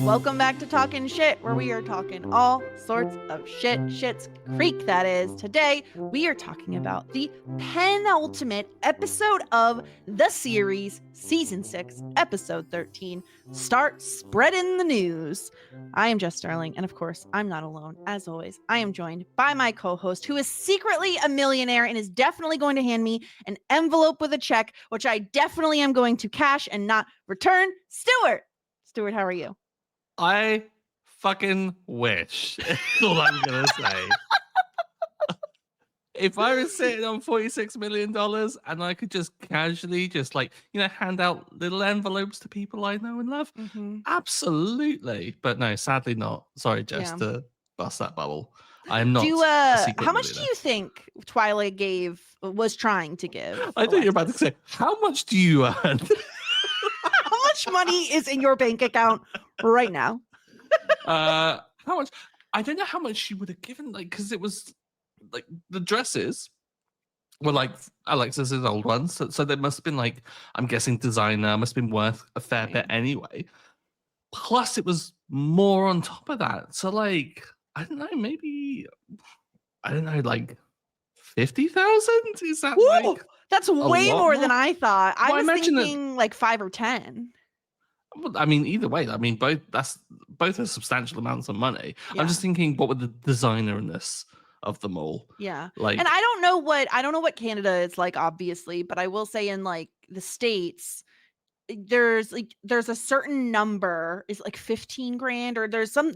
Welcome back to Talking Shit, where we are talking all sorts of shit. Schitt's Creek, that is. Today, we are talking about the penultimate episode of the series, Season 6, Episode 13, Start Spreading the News. I am Jess Sterling, and of course, I'm not alone. As always, I am joined by my co-host, who is secretly a millionaire and is definitely going to hand me an envelope with a check, which I definitely am going to cash and not return, Stuart. Stuart, how are you? I fucking wish. That's all I'm gonna say. If I was sitting on $46 million and I could just casually hand out little envelopes to people I know and love, absolutely. But no, sadly not. Sorry, Jess, to bust that bubble. I am not a secret how much millionaire. do you think Twyla was trying to give? I thought you were about to say, how much do you earn? How much money is in your bank account right now? How much? I don't know how much she would have given, because it was like the dresses were like Alexis's old ones, so there must have been, I'm guessing, designer, must have been worth a fair bit anyway. Plus, it was more on top of that. So, I don't know, maybe 50,000? Is that that's way more than I thought. I was thinking 5 or 10. I mean, either way, both are substantial amounts of money. Yeah. I'm just thinking, what were the designerness of them all? Yeah. And I don't know what Canada is like, obviously, but I will say in the States, there's a certain number, is 15 grand, or there's some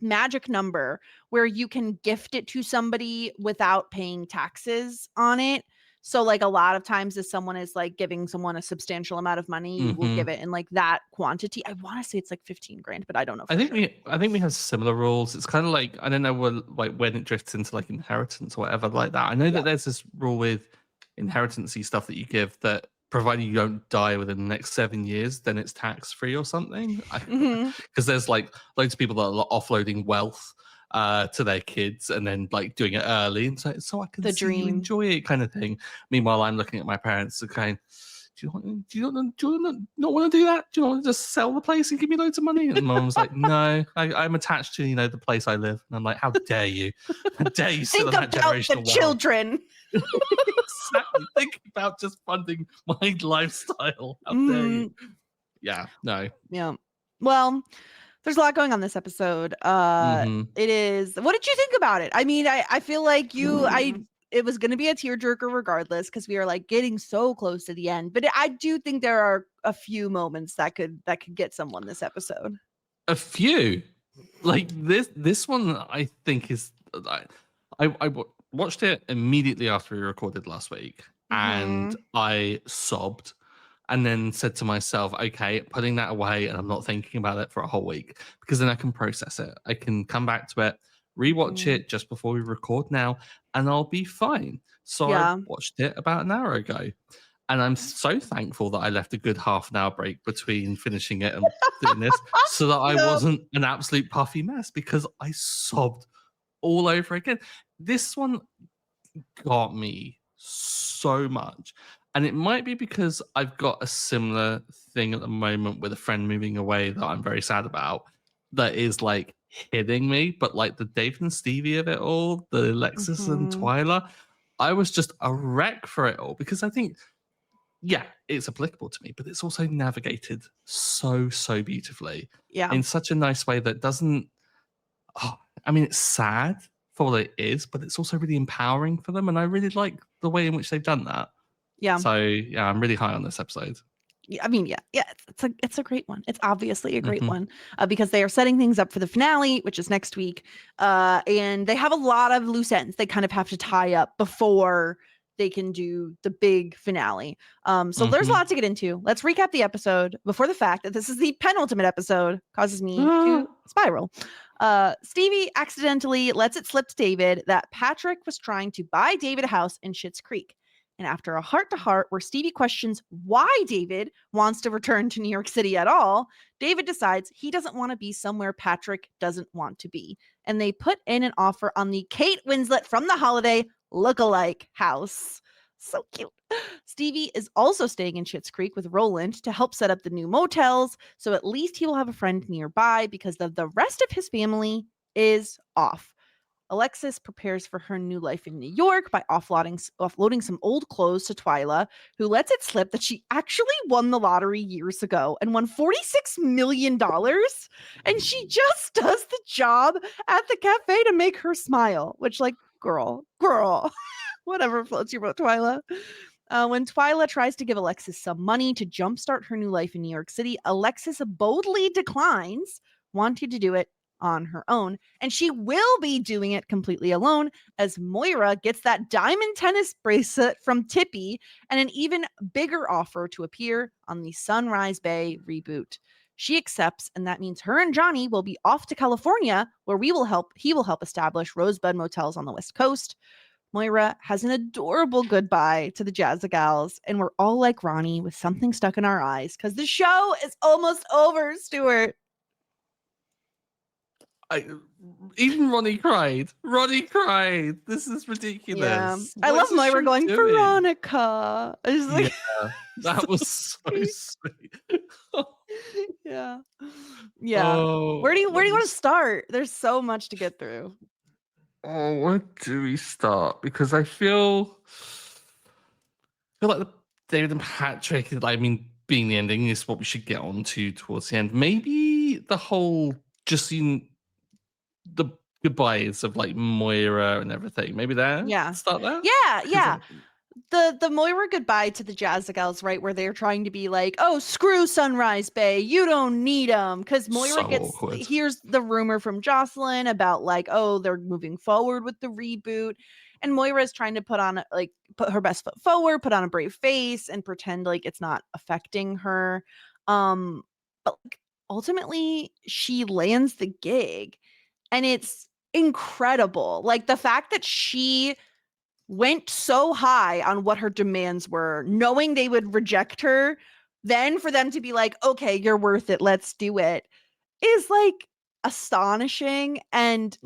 magic number where you can gift it to somebody without paying taxes on it. So a lot of times if someone is giving someone a substantial amount of money, you will give it in that quantity. I want to say it's 15 grand, but I don't know. I think we have similar rules. It's kind of I don't know when it drifts into inheritance or whatever like that. I know that there's this rule with inheritance-y stuff that you give that provided you don't die within the next 7 years, then it's tax-free or something. Because there's loads of people that are offloading wealth to their kids and then doing it early, and so I can see you enjoy it, kind of thing. Meanwhile, I'm looking at my parents and going, do you not want to do that? Do you want to just sell the place and give me loads of money? And Mum was like, no, I'm attached to the place I live. And I'm like, how dare you? How dare you sit on that generational wealth? The children. Exactly. Think about just funding my lifestyle. How dare you? Yeah, no. Yeah. Well, there's a lot going on this episode. It is. What did you think about it? I mean, I feel like it was going to be a tearjerker regardless, because we are getting so close to the end. But I do think there are a few moments that could get someone this episode. A few, this one, I think is. I watched it immediately after we recorded last week, and I sobbed. And then said to myself, okay, putting that away, and I'm not thinking about it for a whole week, because then I can process it. I can come back to it, rewatch it just before we record now, and I'll be fine. So I watched it about an hour ago. And I'm so thankful that I left a good half an hour break between finishing it and doing this, so that I wasn't an absolute puffy mess, because I sobbed all over again. This one got me so much. And it might be because I've got a similar thing at the moment with a friend moving away that I'm very sad about, that is hitting me. But the Dave and Stevie of it all, the Alexis and Twyla, I was just a wreck for it all, because I think, it's applicable to me, but it's also navigated so beautifully. Yeah. In such a nice way that doesn't, it's sad for what it is, but it's also really empowering for them. And I really like the way in which they've done that. Yeah. So I'm really high on this episode. I mean, it's a great one. It's obviously a great one, because they are setting things up for the finale, which is next week. And they have a lot of loose ends they kind of have to tie up before they can do the big finale. So there's a lot to get into. Let's recap the episode before the fact that this is the penultimate episode causes me to spiral. Stevie accidentally lets it slip to David that Patrick was trying to buy David a house in Schitt's Creek. And after a heart-to-heart where Stevie questions why David wants to return to New York City at all, David decides he doesn't want to be somewhere Patrick doesn't want to be. And they put in an offer on the Kate Winslet from The Holiday lookalike house. So cute. Stevie is also staying in Schitt's Creek with Roland to help set up the new motels, so at least he will have a friend nearby because the rest of his family is off. Alexis prepares for her new life in New York by offloading some old clothes to Twyla, who lets it slip that she actually won the lottery years ago and won $46 million. And she just does the job at the cafe to make her smile, which, like, girl, whatever floats your boat, Twyla. When Twyla tries to give Alexis some money to jumpstart her new life in New York City, Alexis boldly declines, wanting to do it on her own. And she will be doing it completely alone as Moira gets that diamond tennis bracelet from Tippy and an even bigger offer to appear on the Sunrise Bay reboot. She accepts, and that means her and Johnny will be off to California, where he will help establish Rosebud Motels on the West Coast. Moira has an adorable goodbye to the Jazzagals, and we're all like Ronnie with something stuck in our eyes because the show is almost over, Stuart. Even Ronnie cried. Ronnie cried. This is ridiculous. Yeah. I What love is the Moira show going, doing? Veronica. It's like, Yeah, that was so sweet. yeah. Oh, Where do you let me want to start? There's so much to get through. Oh, where do we start? Because I feel like the David and Patrick, I mean, being the ending is what we should get on to towards the end. Maybe the whole just seeing the goodbyes of like Moira and everything. Maybe there. Yeah. Start there. Yeah. The Moira goodbye to the Jazzagals, right, where they're trying to be like, oh, screw Sunrise Bay, you don't need them, because Moira hears the rumor from Jocelyn about like, oh, they're moving forward with the reboot, and Moira is trying to put her best foot forward, put on a brave face, and pretend like it's not affecting her. But like, ultimately, she lands the gig, and it's incredible. Like the fact that she went so high on what her demands were, knowing they would reject her, then for them to be like, okay, you're worth it, let's do it, is like astonishing. And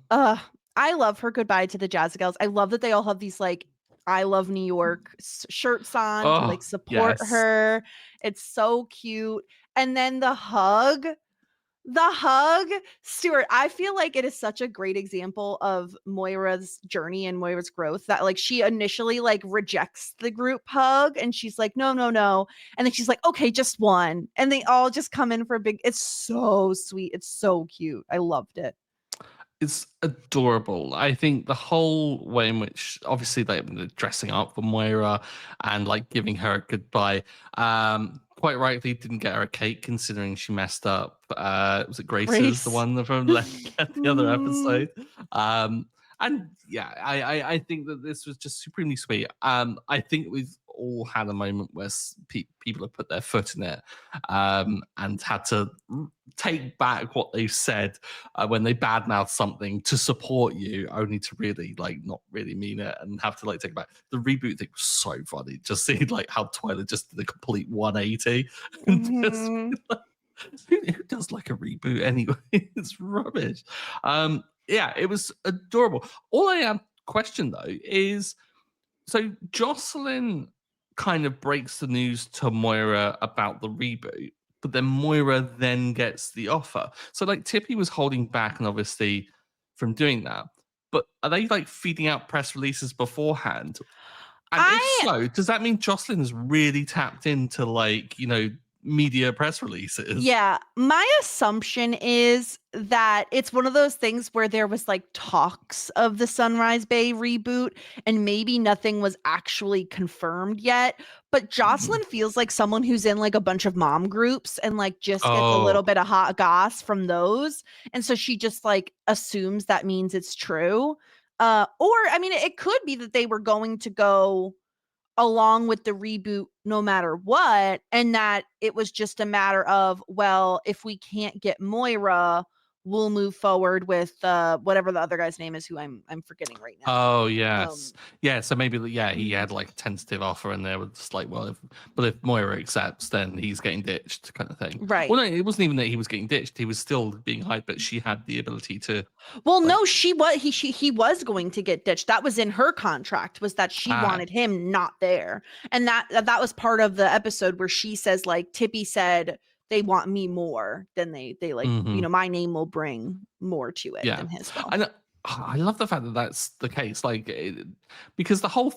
I love her goodbye to the Jazzagals. I love that they all have these like I love New York shirts on to like support her. It's so cute. And then the hug, Stuart, I feel like it is such a great example of Moira's journey and Moira's growth that like she initially like rejects the group hug and she's like, no. And then she's like, okay, just one. And they all just come in for a big, it's so sweet. It's so cute. I loved it. It's adorable. I think the whole way in which, obviously, like the dressing up for Moira and like giving her a goodbye. Quite rightly, didn't get her a cake considering she messed up. Was it Grace's the one from the other episode? And yeah, I think that this was just supremely sweet. I think we've all had a moment where people have put their foot in it and had to take back what they've said when they badmouth something to support you, only to really like not really mean it and have to like take it back. The reboot thing was so funny. Just seeing like how Twyla just did a complete 180. And just, like, who does like a reboot anyway? It's rubbish. Yeah, it was adorable. All I am question though is, so Jocelyn kind of breaks the news to Moira about the reboot, but then Moira then gets the offer. So like Tippy was holding back and obviously from doing that, but are they like feeding out press releases beforehand? And if so, does that mean Jocelyn is really tapped into like, media press releases? Yeah, my assumption is that it's one of those things where there was like talks of the Sunrise Bay reboot and maybe nothing was actually confirmed yet, but Jocelyn feels like someone who's in like a bunch of mom groups and like just gets a little bit of hot goss from those, and so she just like assumes that means it's true. Or I mean, it could be that they were going to go along with the reboot no matter what, and that it was just a matter of, well, if we can't get Moira, we'll move forward with whatever the other guy's name is, who I'm forgetting right now. Oh yes, yeah. So maybe he had like a tentative offer, and they were just like, well, if Moira accepts, then he's getting ditched, kind of thing. Right. Well, no, it wasn't even that he was getting ditched; he was still being hired, but she had the ability to. Well, Like, no, he was going to get ditched. That was in her contract, was that she wanted him not there. And that was part of the episode where she says, like, Tippy said they want me more than they like, my name will bring more to it than his will. And I love the fact that that's the case, like, because the whole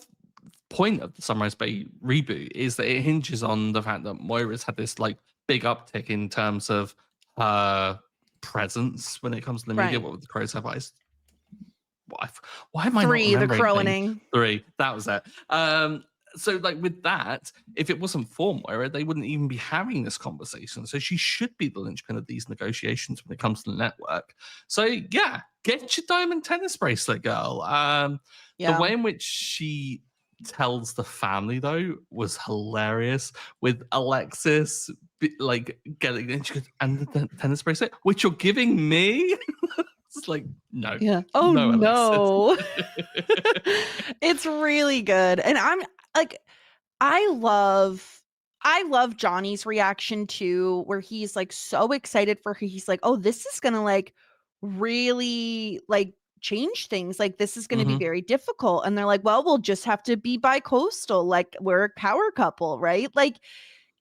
point of the Sunrise Bay reboot is that it hinges on the fact that Moira's had this like big uptick in terms of her presence when it comes to the media. What would the crows have eyes? Why am I not remembering? The crowing. 3. That was it. So like with that, if it wasn't for Moira, they wouldn't even be having this conversation. So she should be the linchpin of these negotiations when it comes to the network. So yeah, get your diamond tennis bracelet, girl. The way in which she tells the family though was hilarious, with Alexis like getting, and she goes, and the tennis bracelet, which you're giving me. It's like, no. Yeah. Oh no. It's really good. And I'm like, I love Johnny's reaction too, where he's like so excited for her. He's like, oh, this is gonna like really like change things. Like, this is gonna be very difficult. And they're like, well, we'll just have to be bi-coastal, like we're a power couple, right? Like,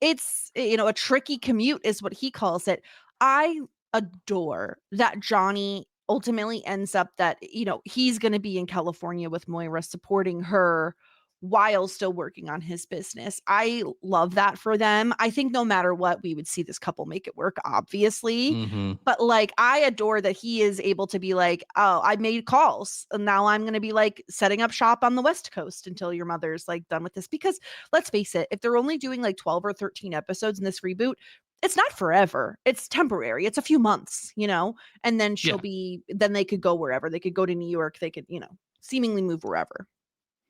it's, a tricky commute is what he calls it. I adore that Johnny ultimately ends up that, he's going to be in California with Moira, supporting her while still working on his business. I love that for them. I think no matter what, we would see this couple make it work, obviously. But like, I adore that he is able to be like, oh, I made calls and now I'm going to be like setting up shop on the West Coast until your mother's like done with this. Because let's face it, if they're only doing like 12 or 13 episodes in this reboot, it's not forever. It's temporary. It's a few months, and then then they could go wherever. They could go to New York. They could, seemingly move wherever.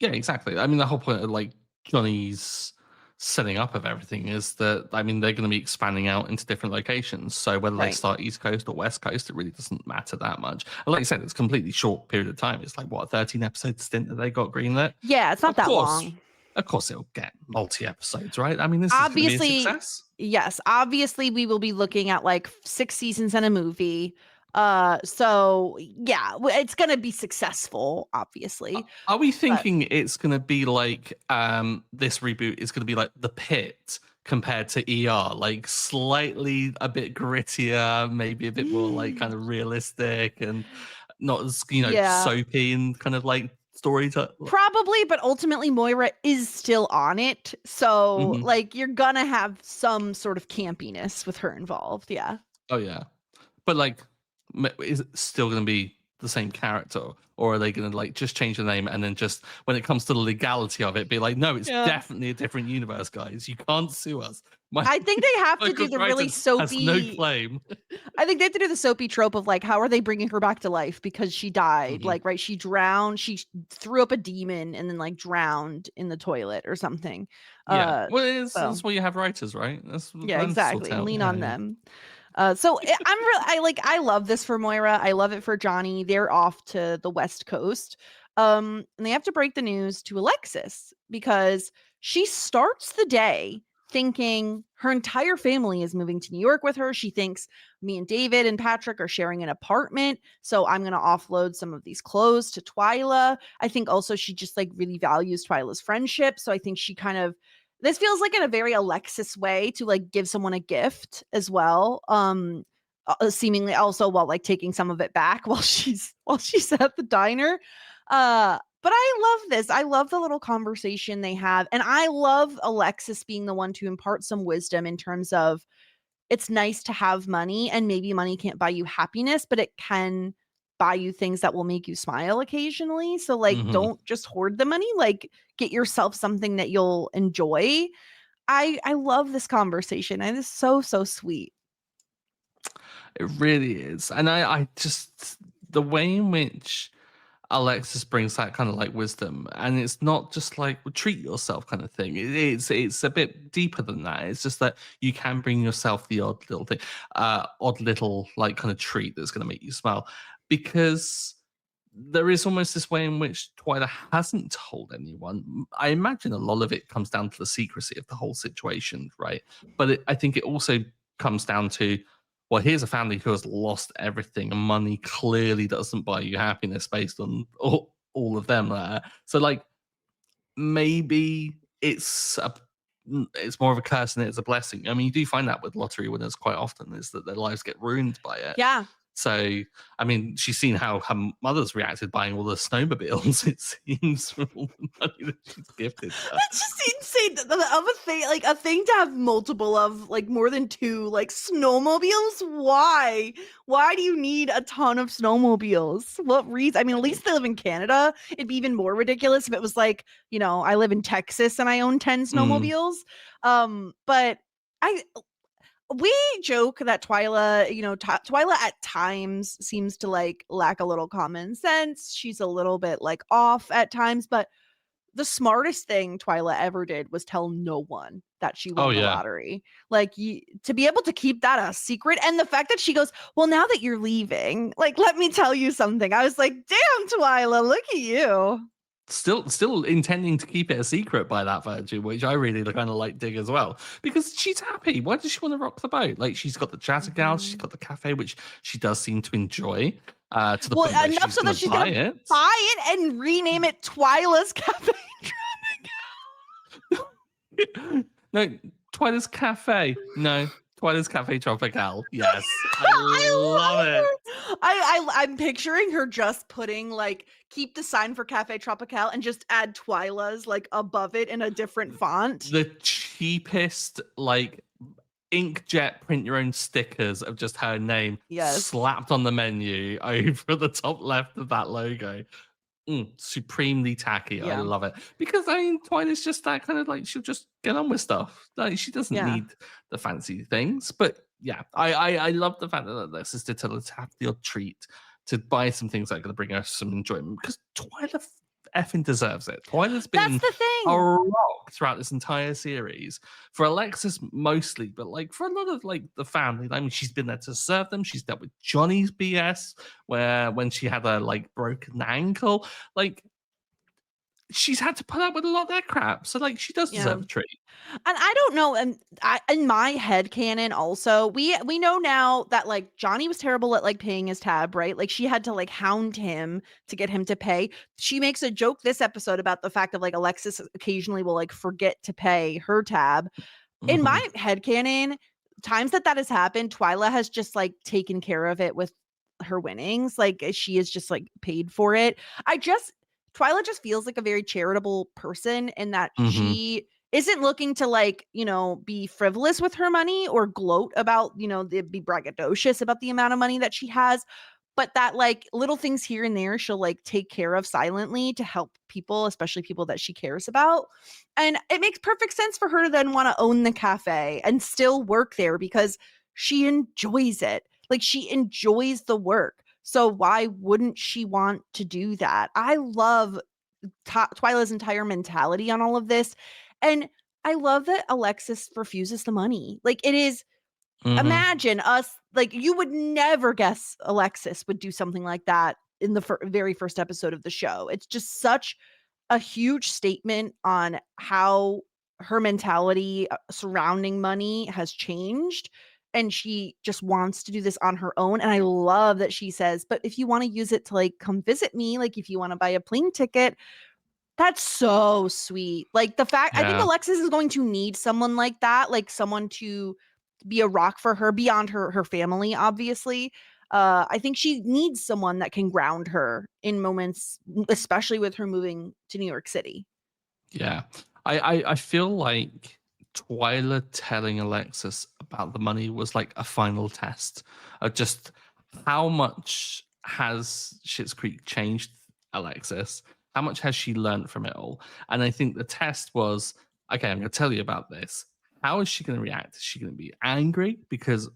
Yeah, exactly. I mean, the whole point of like Johnny's setting up of everything is that, I mean, they're going to be expanding out into different locations. So whether they start East Coast or West Coast, it really doesn't matter that much. And like you said, it's a completely short period of time. It's like, what, a 13 episode stint that they got greenlit? Yeah, it's not that long. Of course, it'll get multi episodes, right? I mean, this is going to be a success. Yes, obviously, we will be looking at like 6 seasons and a movie. So yeah, it's going to be successful, obviously. Are we thinking it's going to be like this reboot is going to be like The Pit compared to ER, like slightly a bit grittier, maybe a bit more like kind of realistic and not as soapy and kind of like story probably, but ultimately Moira is still on it, so like you're gonna have some sort of campiness with her involved. Oh yeah, but like, is it still gonna be the same character, or are they gonna like just change the name and then just when it comes to the legality of it be like, no, it's definitely a different universe, guys, you can't sue us? I think they have to do the really soapy. Has no claim. I think they have to do the soapy trope of like, how are they bringing her back to life because she died? Like, right? She drowned. She threw up a demon and then like drowned in the toilet or something. Yeah, well, that's why you have writers, right? Exactly. Lean on them. So I love this for Moira. I love it for Johnny. They're off to the West Coast. And they have to break the news to Alexis because she starts the day thinking her entire family is moving to New York with her. She thinks me and David and Patrick are sharing an apartment. So I'm going to offload some of these clothes to Twyla. I think also she just like really values Twyla's friendship. So I think she kind of, this feels like in a very Alexis way to like give someone a gift as well. Seemingly also while like taking some of it back while she's at the diner. But I love this. I love the little conversation they have. And I love Alexis being the one to impart some wisdom in terms of it's nice to have money, and maybe money can't buy you happiness, but it can buy you things that will make you smile occasionally. So like, don't just hoard the money, like get yourself something that you'll enjoy. I love this conversation. And it's so sweet. It really is. And I just, the way in which Alexis brings that kind of like wisdom, and it's not just like treat yourself kind of thing. It's a bit deeper than that. It's just that you can bring yourself the odd little thing, odd little like kind of treat that's going to make you smile, because there is almost this way in which Twyla hasn't told anyone. I imagine a lot of it comes down to the secrecy of the whole situation, right? But I think it also comes down to, well, here's a family who has lost everything, and money clearly doesn't buy you happiness based on all of them there. So, like, maybe it's more of a curse than it's a blessing. I mean, you do find that with lottery winners quite often, is that their lives get ruined by it. Yeah. So, I mean, she's seen how her mother's reacted buying all the snowmobiles, it seems, from all the money that she's gifted her. That's just insane. Of a thing, like a thing to have multiple of, like more than 2, like snowmobiles. Why? Why do you need a ton of snowmobiles? What reason? I mean, at least they live in Canada. It'd be even more ridiculous if it was like, I live in Texas and I own 10 snowmobiles. But I we joke that Twyla, Twyla at times seems to like lack a little common sense. She's a little bit like off at times, but the smartest thing Twyla ever did was tell no one that she Oh, won the yeah. lottery. Like, to be able to keep that a secret, and the fact that she goes, well, now that you're leaving, like, let me tell you something. I was like, damn, Twyla, look at you. Still intending to keep it a secret by that virtue, which I really kind of like dig as well, because she's happy. Why does she want to rock the boat? Like, she's got the jazz house, she's got the cafe, which she does seem to enjoy, to the point where Enough she's so going that to buy it. buy it and rename it Twyla's Cafe. No, Twyla's Cafe. No, Twyla's Cafe Tropical. Yes, I love it. I'm picturing her just putting like, keep the sign for Cafe Tropical and just add Twyla's like above it in a different font. The cheapest like inkjet print your own stickers of just her name slapped on the menu over the top left of that logo. Supremely tacky. I love it, because I mean, Twyla's just that kind of like, she'll just get on with stuff. Like, she doesn't need the fancy things. But yeah, I love the fact that their sister tell her to have the odd treat, to buy some things that are going to bring her some enjoyment, because Twyla effing deserves it. Twyla's been That's the thing. a rock throughout this entire series, for Alexis mostly, but like for a lot of like the family. I mean, she's been there to serve them. She's dealt with Johnny's BS, where when she had a like broken ankle, like she's had to put up with a lot of that crap. So like, she does deserve a treat. And I don't know, and in my head canon also, we know now that like Johnny was terrible at like paying his tab, right? Like, she had to like hound him to get him to pay. She makes a joke this episode about the fact of like Alexis occasionally will like forget to pay her tab. In my head canon, times that has happened, Twyla has just like taken care of it with her winnings. Like, she is just like paid for it. Twyla just feels like a very charitable person, in that she isn't looking to like, be frivolous with her money or gloat about, be braggadocious about the amount of money that she has, but that like little things here and there she'll like take care of silently to help people, especially people that she cares about. And it makes perfect sense for her to then want to own the cafe and still work there, because she enjoys it. Like, she enjoys the work. So why wouldn't she want to do that? I love Twyla's entire mentality on all of this. And I love that Alexis refuses the money. Like, it is, imagine us, like, you would never guess Alexis would do something like that in the very first episode of the show. It's just such a huge statement on how her mentality surrounding money has changed. And she just wants to do this on her own. And I love that she says, but if you want to use it to like come visit me, like if you want to buy a plane ticket, that's so sweet. Like, the fact, I think Alexis is going to need someone like that, like someone to be a rock for her beyond her family, obviously. I think she needs someone that can ground her in moments, especially with her moving to New York City. Yeah. I feel like Twyla telling Alexis about the money was like a final test of just how much has Schitt's Creek changed Alexis? How much has she learned from it all? And I think the test was, okay, I'm going to tell you about this. How is she going to react? Is she going to be angry? Because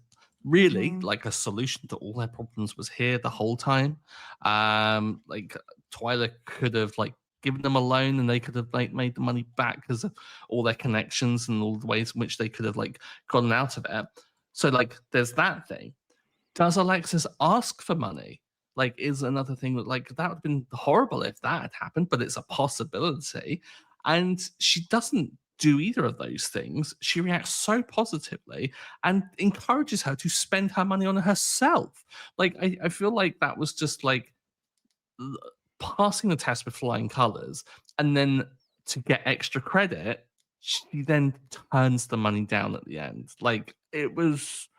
really, like, a solution to all their problems was here the whole time. Like, Twyla could have like given them a loan and they could have like made the money back because of all their connections and all the ways in which they could have like gotten out of it. So like there's that thing. Does Alexis ask for money? Like, is another thing that like that would have been horrible if that had happened, but it's a possibility. And she doesn't do either of those things. She reacts so positively and encourages her to spend her money on herself. Like, I feel like that was just like passing the test with flying colors. And then to get extra credit, she then turns the money down at the end. Like, it was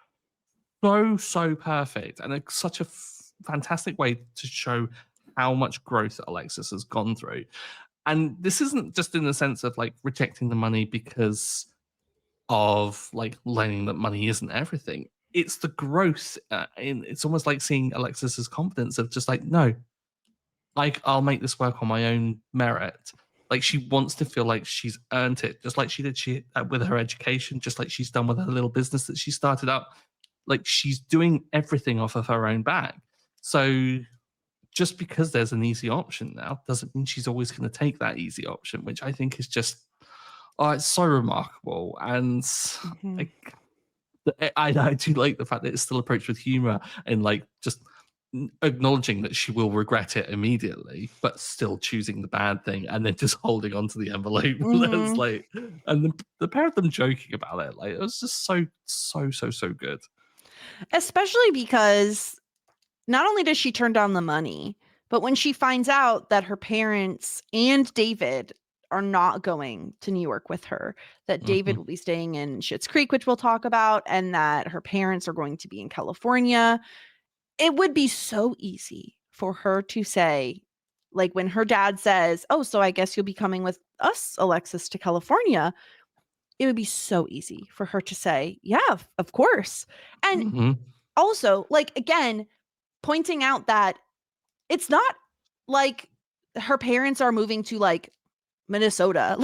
so perfect and it's such a fantastic way to show how much growth Alexis has gone through. And this isn't just in the sense of like rejecting the money because of like learning that money isn't everything. It's the growth. It's almost like seeing Alexis's confidence of just like, no, like I'll make this work on my own merit. Like she wants to feel like she's earned it, just like she did with her education, just like she's done with her little business that she started up. Like she's doing everything off of her own back. So just because there's an easy option now doesn't mean she's always going to take that easy option, which I think is just, oh, it's so remarkable. And I do like the fact that it's still approached with humor and like just acknowledging that she will regret it immediately, but still choosing the bad thing and then just holding on to the envelope. That's like, and the pair of them joking about it, like it was just so good. Especially because not only does she turn down the money, but when she finds out that her parents and David are not going to New York with her, that David will be staying in Schitt's Creek, which we'll talk about, and that her parents are going to be in California, it would be so easy for her to say, like when her dad says, oh, so I guess you'll be coming with us, Alexis, to California. It would be so easy for her to say, yeah, of course. And also, like, again, pointing out that it's not like her parents are moving to like Minnesota,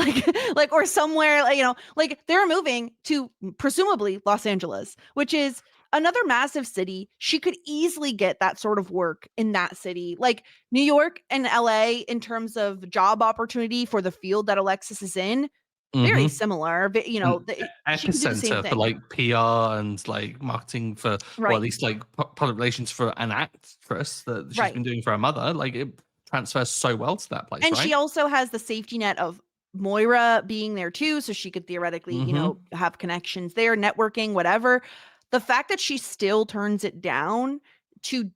like or somewhere, like, you know, like they're moving to presumably Los Angeles, which is another massive city. She could easily get that sort of work in that city. Like New York and LA in terms of job opportunity for the field that Alexis is in, very similar, but you know, she can do the same Epicenter thing. for like PR and like marketing for, or at least like public relations for an actress that she's been doing for her mother. Like it transfers so well to that place, and right? she also has the safety net of Moira being there too, so she could theoretically, you know, have connections there, networking, whatever. The fact that she still turns it down to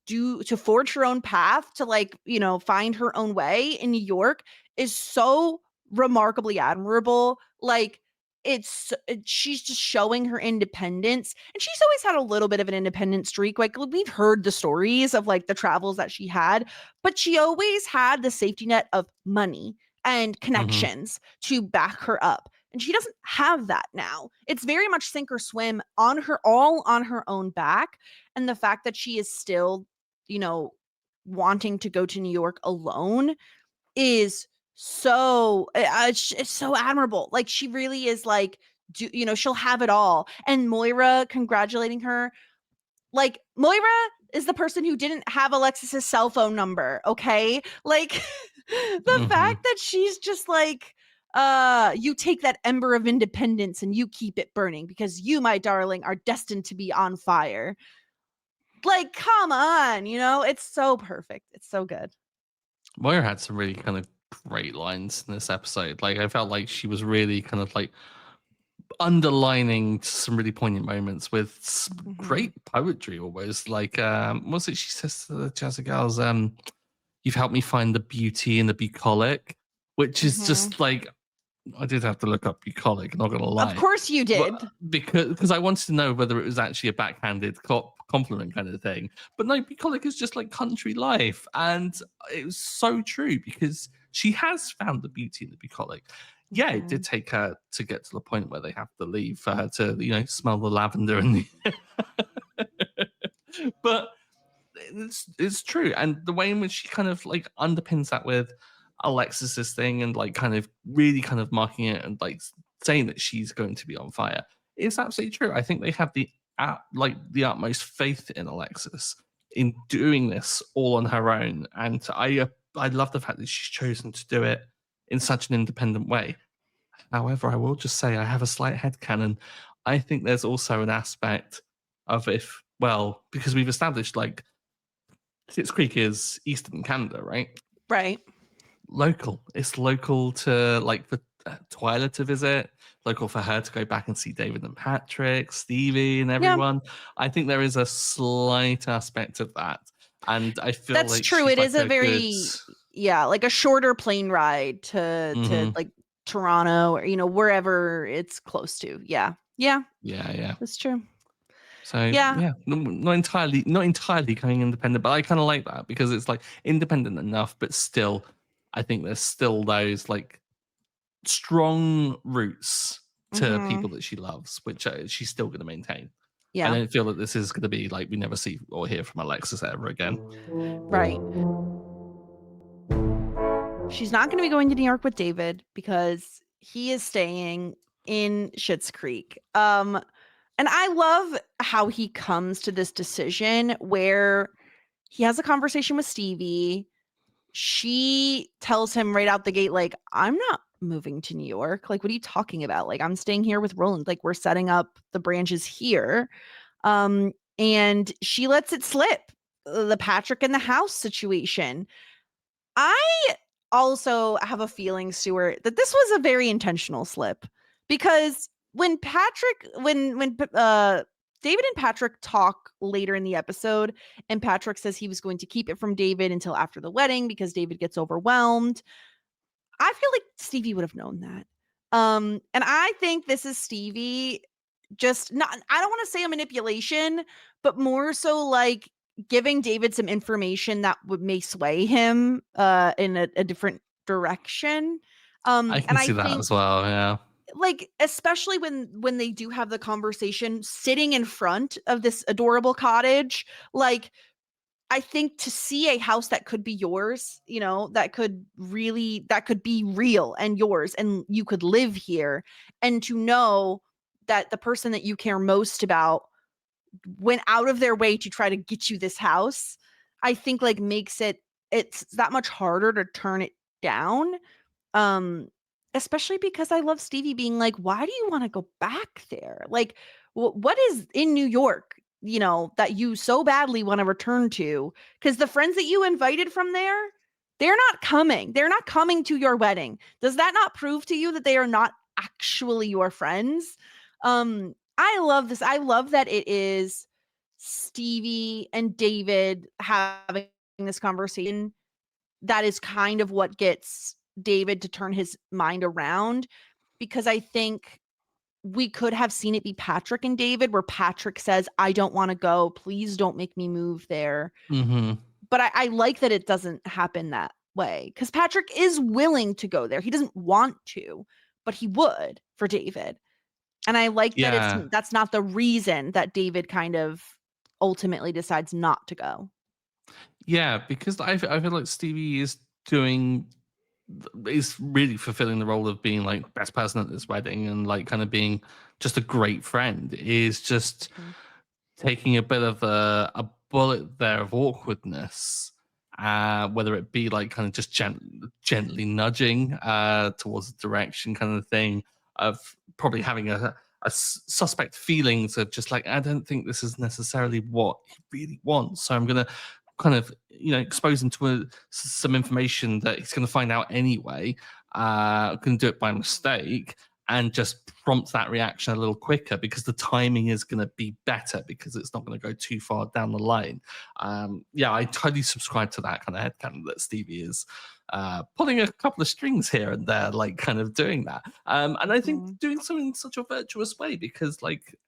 forge her own path to like, you know, find her own way in New York is so remarkably admirable. Like she's just showing her independence, and she's always had a little bit of an independent streak. Like we've heard the stories of like the travels that she had, but she always had the safety net of money and connections to back her up. And she doesn't have that now. It's very much sink or swim all on her own back. And the fact that she is still, you know, wanting to go to New York alone is so it's so admirable. Like she really is like, you know, she'll have it all. And Moira congratulating her, like Moira is the person who didn't have Alexis's cell phone number, okay? Like the fact that she's just like, you take that ember of independence and you keep it burning because you, my darling, are destined to be on fire. Like, come on, you know, it's so perfect. It's so good. Moira had some really kind of great lines in this episode. Like I felt like she was really kind of like underlining some really poignant moments with great poetry almost. Like what's it she says to the Jazzy Girls? You've helped me find the beauty in the bucolic, which is just like, I did have to look up bucolic, not gonna lie. Of course you did. But because I wanted to know whether it was actually a backhanded compliment kind of thing. But no, bucolic is just like country life. And it was so true because she has found the beauty in the bucolic. Yeah, it did take her to get to the point where they have to leave for her to, you know, smell the lavender and the but it's true. And the way in which she kind of like underpins that with Alexis's thing and like kind of really kind of marking it and like saying that she's going to be on fire, it's absolutely true. I think they have the utmost faith in Alexis in doing this all on her own, and I I love the fact that she's chosen to do it in such an independent way. However, I will just say I have a slight headcanon. I think there's also an aspect of because we've established like Schitt's Creek is Eastern Canada, right? Right. Local. It's local to like for Twyla to visit, local for her to go back and see David and Patrick, Stevie, and Yeah, everyone. I think there is a slight aspect of that. And I feel that's like true. she's It like is a a good. very, yeah, like a shorter plane ride to Mhm. like Toronto or wherever it's close to. Yeah. Yeah, Yeah, yeah. that's true. So Yeah. yeah, not entirely going independent, but I kind of like that because it's like independent enough, but still, I think there's still those like strong roots to Mhm. people that she loves, which she's still going to maintain. I Yeah. don't feel that this is going to be like we never see or hear from Alexis ever again. Right. She's not going to be going to New York with David because he is staying in Schitt's Creek. And I love how he comes to this decision where he has a conversation with Stevie. She tells him right out the gate, like, I'm not moving to New York. Like, what are you talking about? Like, I'm staying here with Roland. Like, we're setting up the branches here. And she lets it slip. The Patrick in the house situation. I also have a feeling, Stuart, that this was a very intentional slip because when David and Patrick talk later in the episode, and Patrick says he was going to keep it from David until after the wedding because David gets overwhelmed. I feel like Stevie would have known that. And I think this is Stevie just not, I don't want to say a manipulation, but more so like giving David some information that may sway him in a different direction. I And can I see that think as well. Yeah. like especially when they do have the conversation sitting in front of this adorable cottage, like I think to see a house that could be yours, that could be real and yours and you could live here, and to know that the person that you care most about went out of their way to try to get you this house, I think like makes it's that much harder to turn it down. Um, Especially because I love Stevie being like, "Why do you wanna go back there? Like, what is in New York, that you so badly wanna return to? Because the friends that you invited from there, they're not coming. They're not coming to your wedding. Does that not prove to you that they are not actually your friends?" I love this. I love that it is Stevie and David having this conversation that is kind of what gets David to turn his mind around, because I think we could have seen it be Patrick and David where Patrick says, I don't want to go. Please don't make me move there. Hmm. But I like that it doesn't happen that way because Patrick is willing to go there. He doesn't want to, but he would for David. And I like that Yeah. that's not the reason that David kind of ultimately decides not to go. Yeah, because I feel like Stevie is really fulfilling the role of being like best person at this wedding and like kind of being just a great friend. Is just Mhm. taking a bit of a bullet there of awkwardness, whether it be like kind of just gently nudging towards the direction kind of thing of probably having suspect feelings of just like I don't think this is necessarily what he really wants, so I'm gonna kind of expose him to some information that he's going to find out anyway. Can do it by mistake and just prompt that reaction a little quicker because the timing is going to be better because it's not going to go too far down the line. Yeah, I totally subscribe to that kind of headcanon that Stevie is pulling a couple of strings here and there, like kind of doing that. And I think Mhm. doing so in such a virtuous way because, like,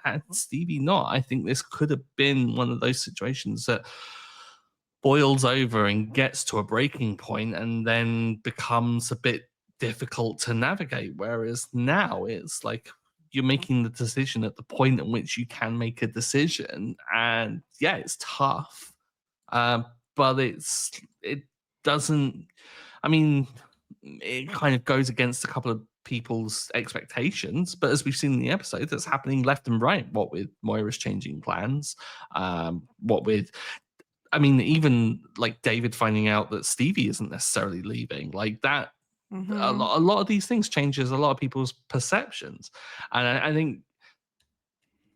had Stevie not, I think this could have been one of those situations that boils over and gets to a breaking point and then becomes a bit difficult to navigate. Whereas now it's like you're making the decision at the point at which you can make a decision. And yeah, it's tough. But it doesn't, I mean, it kind of goes against a couple of people's expectations. But as we've seen in the episode, that's happening left and right. What with Moira's changing plans, what with I mean, even like David finding out that Stevie isn't necessarily leaving, like that. Mm-hmm. A lot of these things changes a lot of people's perceptions, and I think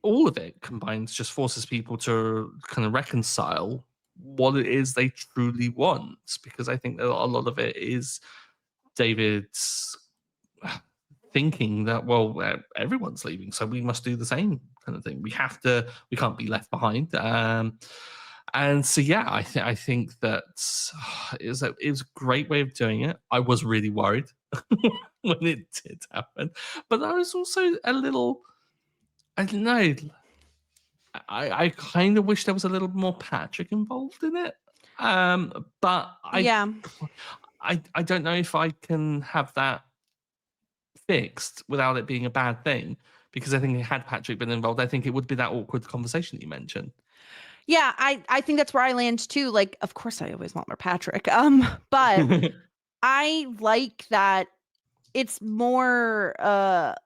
all of it combined just forces people to kind of reconcile what it is they truly want. Because I think that a lot of it is David's thinking that, well, everyone's leaving, so we must do the same kind of thing. We can't be left behind. And so, yeah, I think that it was a great way of doing it. I was really worried when it did happen, but I was also a little, I don't know. I kind of wish there was a little more Patrick involved in it. But Yeah. I don't know if I can have that fixed without it being a bad thing, because I think had Patrick been involved, I think it would be that awkward conversation that you mentioned. Yeah, I think that's where I land too. Like, of course I always want more Patrick. But I like that it's more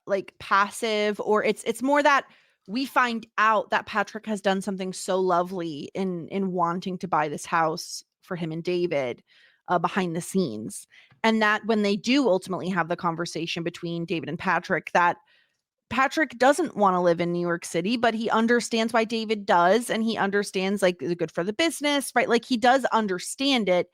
like passive, or it's more that we find out that Patrick has done something so lovely in wanting to buy this house for him and David behind the scenes. And that when they do ultimately have the conversation between David and Patrick, that Patrick doesn't want to live in New York City, but he understands why David does. And he understands like the good for the business, right? Like he does understand it.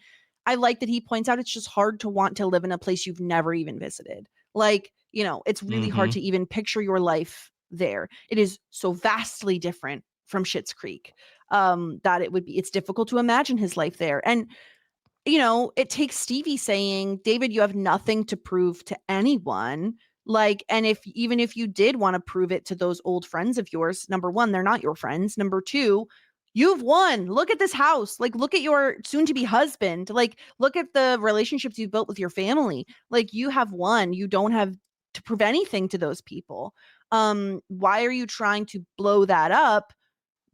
I like that he points out it's just hard to want to live in a place you've never even visited. Like, it's really hard Hmm. to even picture your life there. It is so vastly different from Schitt's Creek that it's difficult to imagine his life there. And it takes Stevie saying, David, you have nothing to prove to anyone. Like, and even if you did want to prove it to those old friends of yours, number one, they're not your friends. Number two, you've won. Look at this house. Like, look at your soon to be husband. Like, look at the relationships you've built with your family. Like, you have won. You don't have to prove anything to those people. Why are you trying to blow that up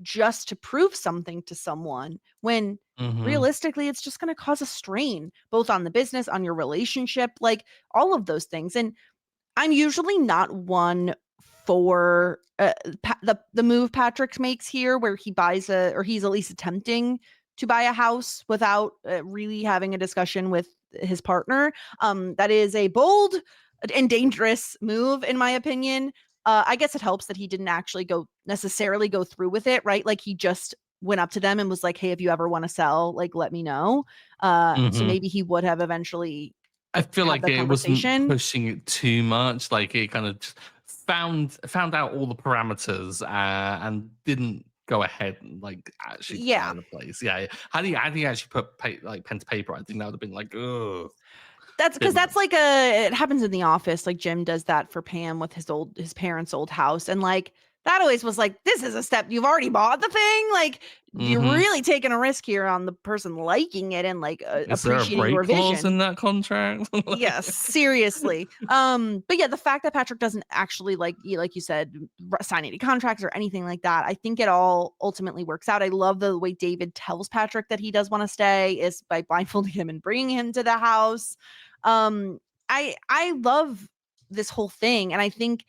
just to prove something to someone when Hmm. realistically it's just going to cause a strain both on the business, on your relationship, like all of those things. And I'm usually not one for the move Patrick makes here, where he buys or he's at least attempting to buy a house without really having a discussion with his partner. That is a bold and dangerous move, in my opinion. I guess it helps that he didn't actually necessarily go through with it, right? Like he just went up to them and was like, "Hey, if you ever want to sell, like let me know." So Hmm. maybe he would have eventually I feel had like the it wasn't conversation. pushing it too much. Like it kind of just found out all the parameters, and didn't go ahead and like actually buy Yeah. the place. Yeah, yeah. How do you actually put like pen to paper? I think that would have been like, oh, That's bit because that's much. like it happens in the office. Like Jim does that for Pam with his parents' old house. And like that always was like, this is a step you've already bought the thing. Like you're Hmm. really taking a risk here on the person liking it and like Is there a appreciating your break clause vision. in that contract? Yes, Like, seriously. But yeah, the fact that Patrick doesn't actually like you said, sign any contracts or anything like that, I think it all ultimately works out. I love the way David tells Patrick that he does want to stay is by blindfolding him and bringing him to the house. Um, I love this whole thing, and I think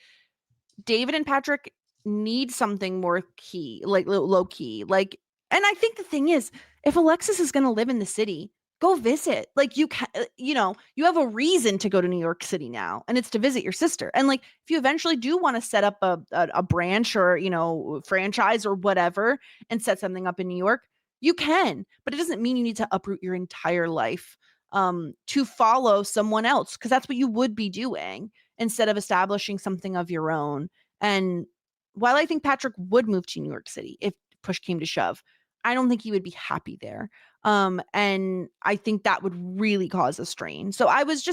David and Patrick need something more key, like low key. Like, and I think the thing is, if Alexis is going to live in the city, go visit. Like, you can, you have a reason to go to New York City now, and it's to visit your sister. And like, if you eventually do want to set up a branch or franchise or whatever, and set something up in New York, you can. But it doesn't mean you need to uproot your entire life to follow someone else, because that's what you would be doing instead of establishing something of your own. And while I think Patrick would move to New York City if push came to shove, I don't think he would be happy there. And I think that would really cause a strain. So I was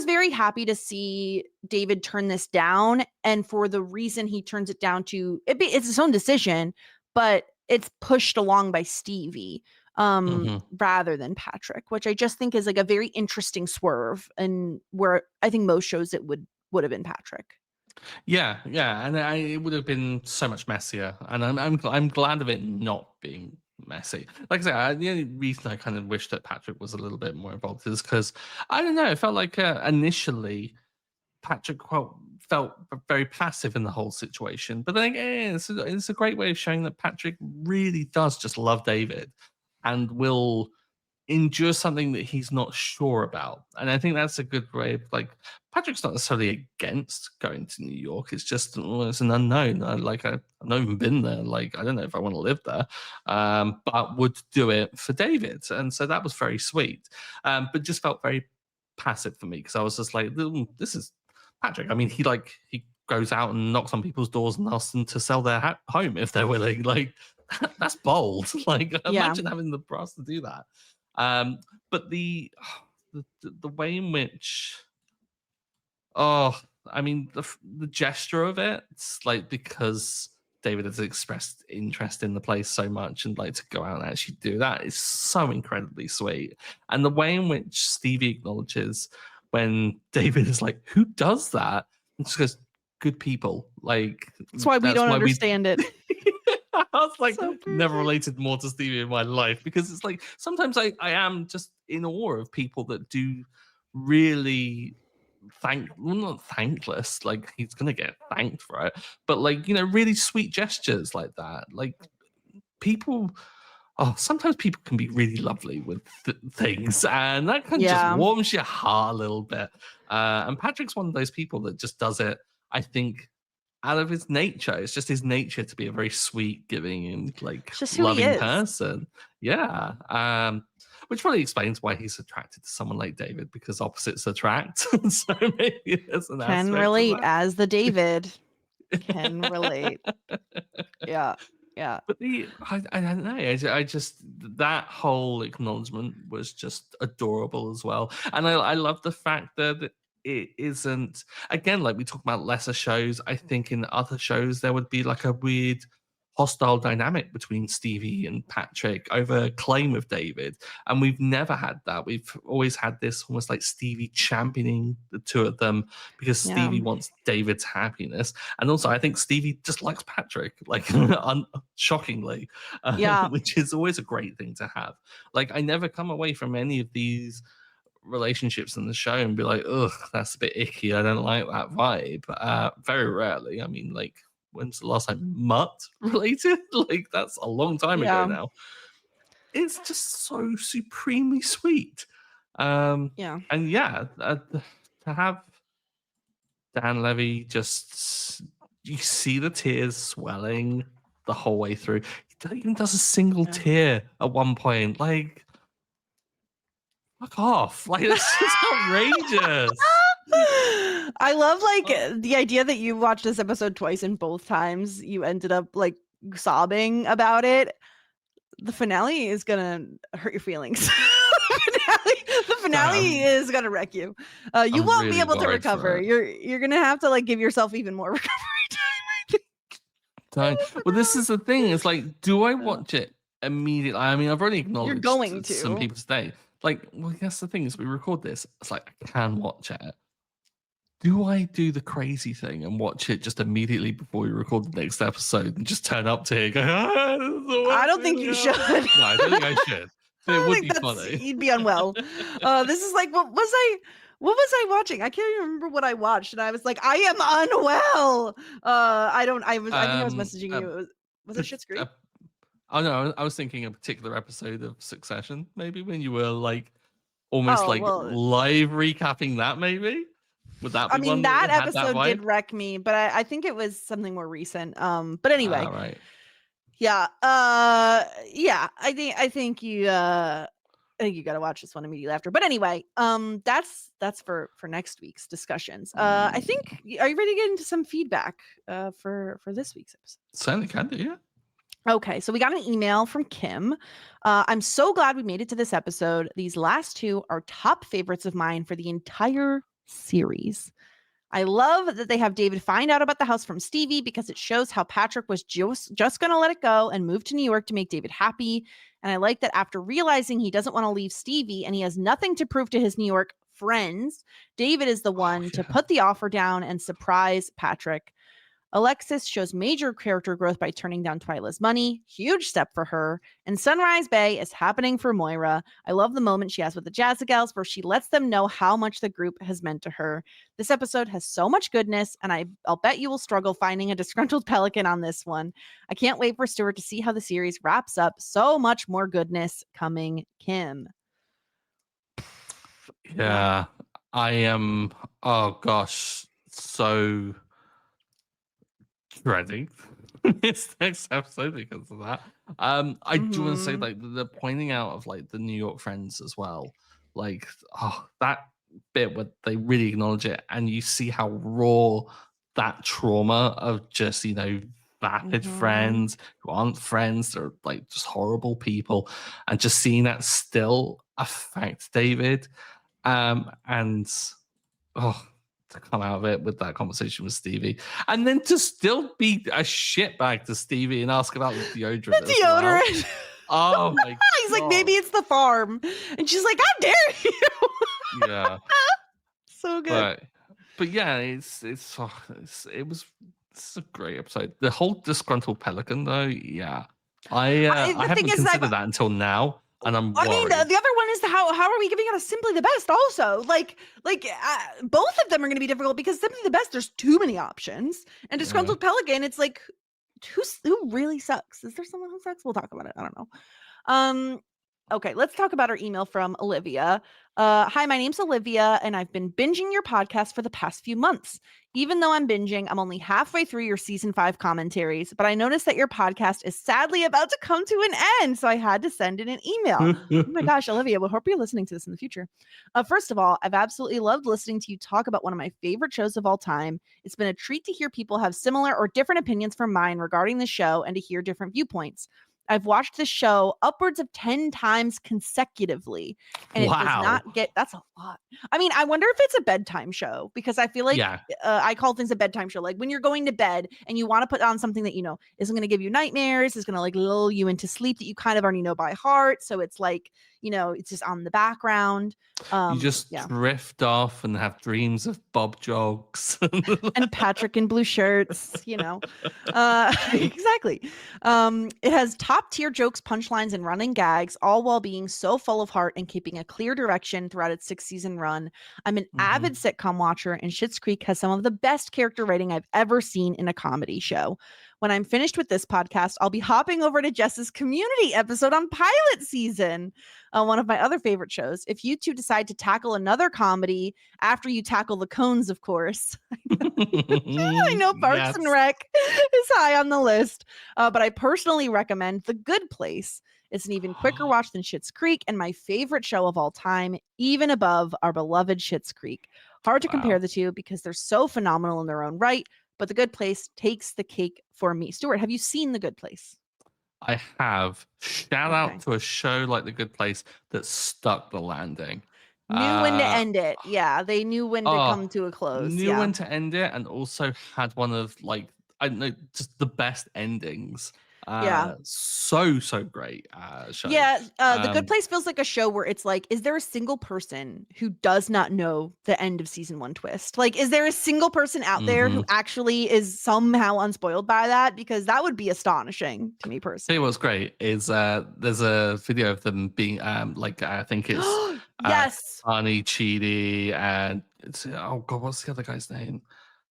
very happy to see David turn this down. And for the reason he turns it down it's his own decision, but it's pushed along by Stevie mhm. rather than Patrick, which I just think is like a very interesting swerve, and where I think most shows it would have been Patrick. Yeah, yeah, and it would have been so much messier, and I'm glad of it not being messy. Like I said, the only reason I kind of wish that Patrick was a little bit more involved is because I don't know, it felt like initially Patrick felt very passive in the whole situation, but then again, it's a great way of showing that Patrick really does just love David. and will endure something that he's not sure about. And I think that's a good way of, like, Patrick's not necessarily against going to New York. It's just, well, it's an unknown. I've not even been there. Like, I don't know if I want to live there, but would do it for David. And so that was very sweet, but just felt very passive for me because I was just like, this is Patrick. I mean, he goes out and knocks on people's doors and asks them to sell their home if they're willing. Like, that's bold. Like, imagine having the brass to do that. But the way in which, I mean, the gesture of it, it's like, because David has expressed interest in the place so much and like to go out and actually do that is so incredibly sweet. And the way in which Stevie acknowledges when David is like, who does that? And just goes, good people. Like, that's why we don't understand it. I was like, so never related more to Stevie in my life, because it's like sometimes I am just in awe of people that do really not thankless, like he's gonna get thanked for it, but like, really sweet gestures like that. Like, people, sometimes people can be really lovely with things, and that kind of just warms your heart a little bit. And Patrick's one of those people that just does it, I think, out of his nature. It's just his nature to be a very sweet, giving, and like loving person. Yeah. Which probably explains why he's attracted to someone like David, because opposites attract. So maybe there's an can relate as the David. Can relate. Yeah. But I don't know. I just, that whole acknowledgement was just adorable as well. And I love the fact that it isn't, again, like we talk about lesser shows. I think in other shows there would be like a weird hostile dynamic between Stevie and Patrick over claim of David, and we've never had that. We've always had this almost like Stevie championing the two of them because Stevie wants David's happiness, and also I think Stevie just likes Patrick, like shockingly, which is always a great thing to have. Like, I never come away from any of these relationships in the show and be like, ugh, that's a bit icky, I don't like that vibe. Very rarely. I mean, like, when's the last time Mutt related? Like, that's a long time ago now. It's just so supremely sweet. And to have Dan Levy, just, you see the tears swelling the whole way through. He even does a single tear at one point. Like, fuck off. Like, it's just outrageous. I love like the idea that you watched this episode twice and both times you ended up like sobbing about it. The finale is gonna hurt your feelings. The finale is gonna wreck you. You won't really be able to recover. You're gonna have to like give yourself even more recovery time. Well, this is the thing. It's like, do I watch it immediately? I mean, I've already acknowledged you're going to some people today. Like, well, that's the thing, is we record this. It's like, I can watch it. Do I do the crazy thing and watch it just immediately before we record the next episode and just turn up to it and go, I don't think you should. No, I don't think I should. It would be funny. You'd be unwell. This is like, what was I watching? I can't even remember what I watched. And I was like, I am unwell. I think I was messaging you. Was it Schitt's Creek? Oh no, I was thinking a particular episode of Succession, maybe, when you were like almost live recapping that, maybe. Would that be I mean, that episode did wreck me, but I think it was something more recent. But anyway. Right. Yeah. I think you got to watch this one immediately after. But anyway, that's for next week's discussions. I think, are you ready to get into some feedback for this week's episode? Certainly can do, yeah. Okay, so we got an email from Kim. I'm so glad we made it to this episode. These last two are top favorites of mine for the entire series. I love that they have David find out about the house from Stevie, because it shows how Patrick was just going to let it go and move to New York to make David happy. And I like that after realizing he doesn't want to leave Stevie and he has nothing to prove to his New York friends, David is the one to put the offer down and surprise Patrick. Alexis shows major character growth by turning down Twyla's money. Huge step for her. And Sunrise Bay is happening for Moira. I love the moment she has with the Jazzagals where she lets them know how much the group has meant to her. This episode has so much goodness, and I'll bet you will struggle finding a disgruntled pelican on this one. I can't wait for Stuart to see how the series wraps up. So much more goodness coming, Kim. Yeah, I am. Oh gosh, so dreading this next episode because of that. I do want to say like the pointing out of like the New York friends as well. Like, that bit where they really acknowledge it, and you see how raw that trauma of just vapid friends who aren't friends, they're like just horrible people, and just seeing that still affect David. And to come out of it with that conversation with Stevie, and then to still be a shitbag to Stevie and ask about the deodorant. The deodorant. Well. Oh my god. He's like, maybe it's the farm. And she's like, how dare you? Yeah. So good. But yeah, it's a great episode. The whole disgruntled pelican though, yeah. I haven't considered that until now. And I'm worried. I mean, the other one is how are we giving out a Simply the Best also? Both of them are going to be difficult because Simply the Best, there's too many options. And Disgruntled Pelican, it's like, who really sucks? Is there someone who sucks? We'll talk about it. I don't know. Okay, let's talk about our email from Olivia. Hi, my name's Olivia, and I've been binging your podcast for the past few months. Even though I'm binging, I'm only halfway through your season 5 commentaries, but I noticed that your podcast is sadly about to come to an end, so I had to send in an email. Oh my gosh, Olivia, we hope you're listening to this in the future. First of all, I've absolutely loved listening to you talk about one of my favorite shows of all time. It's been a treat to hear people have similar or different opinions from mine regarding the show and to hear different viewpoints. I've watched this show upwards of 10 times consecutively, and it does not get, that's a lot. I mean, I wonder if it's a bedtime show, because I feel like I call things a bedtime show. Like when you're going to bed and you want to put on something that, isn't going to give you nightmares, is going to like lull you into sleep that you kind of already know by heart. So it's like, it's just on the background. You just drift off and have dreams of Bob jogs and Patrick in blue shirts, exactly. It has top tier jokes, punchlines, and running gags, all while being so full of heart and keeping a clear direction throughout its 6-season run. I'm an avid sitcom watcher, and Schitt's Creek has some of the best character writing I've ever seen in a comedy show. When I'm finished with this podcast, I'll be hopping over to Jess's Community episode on pilot season, one of my other favorite shows. If you two decide to tackle another comedy after you tackle the Cones, of course. I know Parks and Rec is high on the list, but I personally recommend The Good Place. It's an even quicker watch than Schitt's Creek and my favorite show of all time, even above our beloved Schitt's Creek. Hard to compare the two because they're so phenomenal in their own right, but The Good Place takes the cake for me. Stuart, have you seen The Good Place? I have. Shout out to a show like The Good Place that stuck the landing. Knew when to end it. Yeah, they knew when to come to a close. Knew when to end it, and also had one of I don't know, just the best endings. So great show. The Good Place feels like a show where it's like, is there a single person who does not know the end of season 1 twist? Like, is there a single person out there who actually is somehow unspoiled by that? Because that would be astonishing to me personally. See, what's great is there's a video of them being I think it's yes, Arnie, Chidi, and it's what's the other guy's name?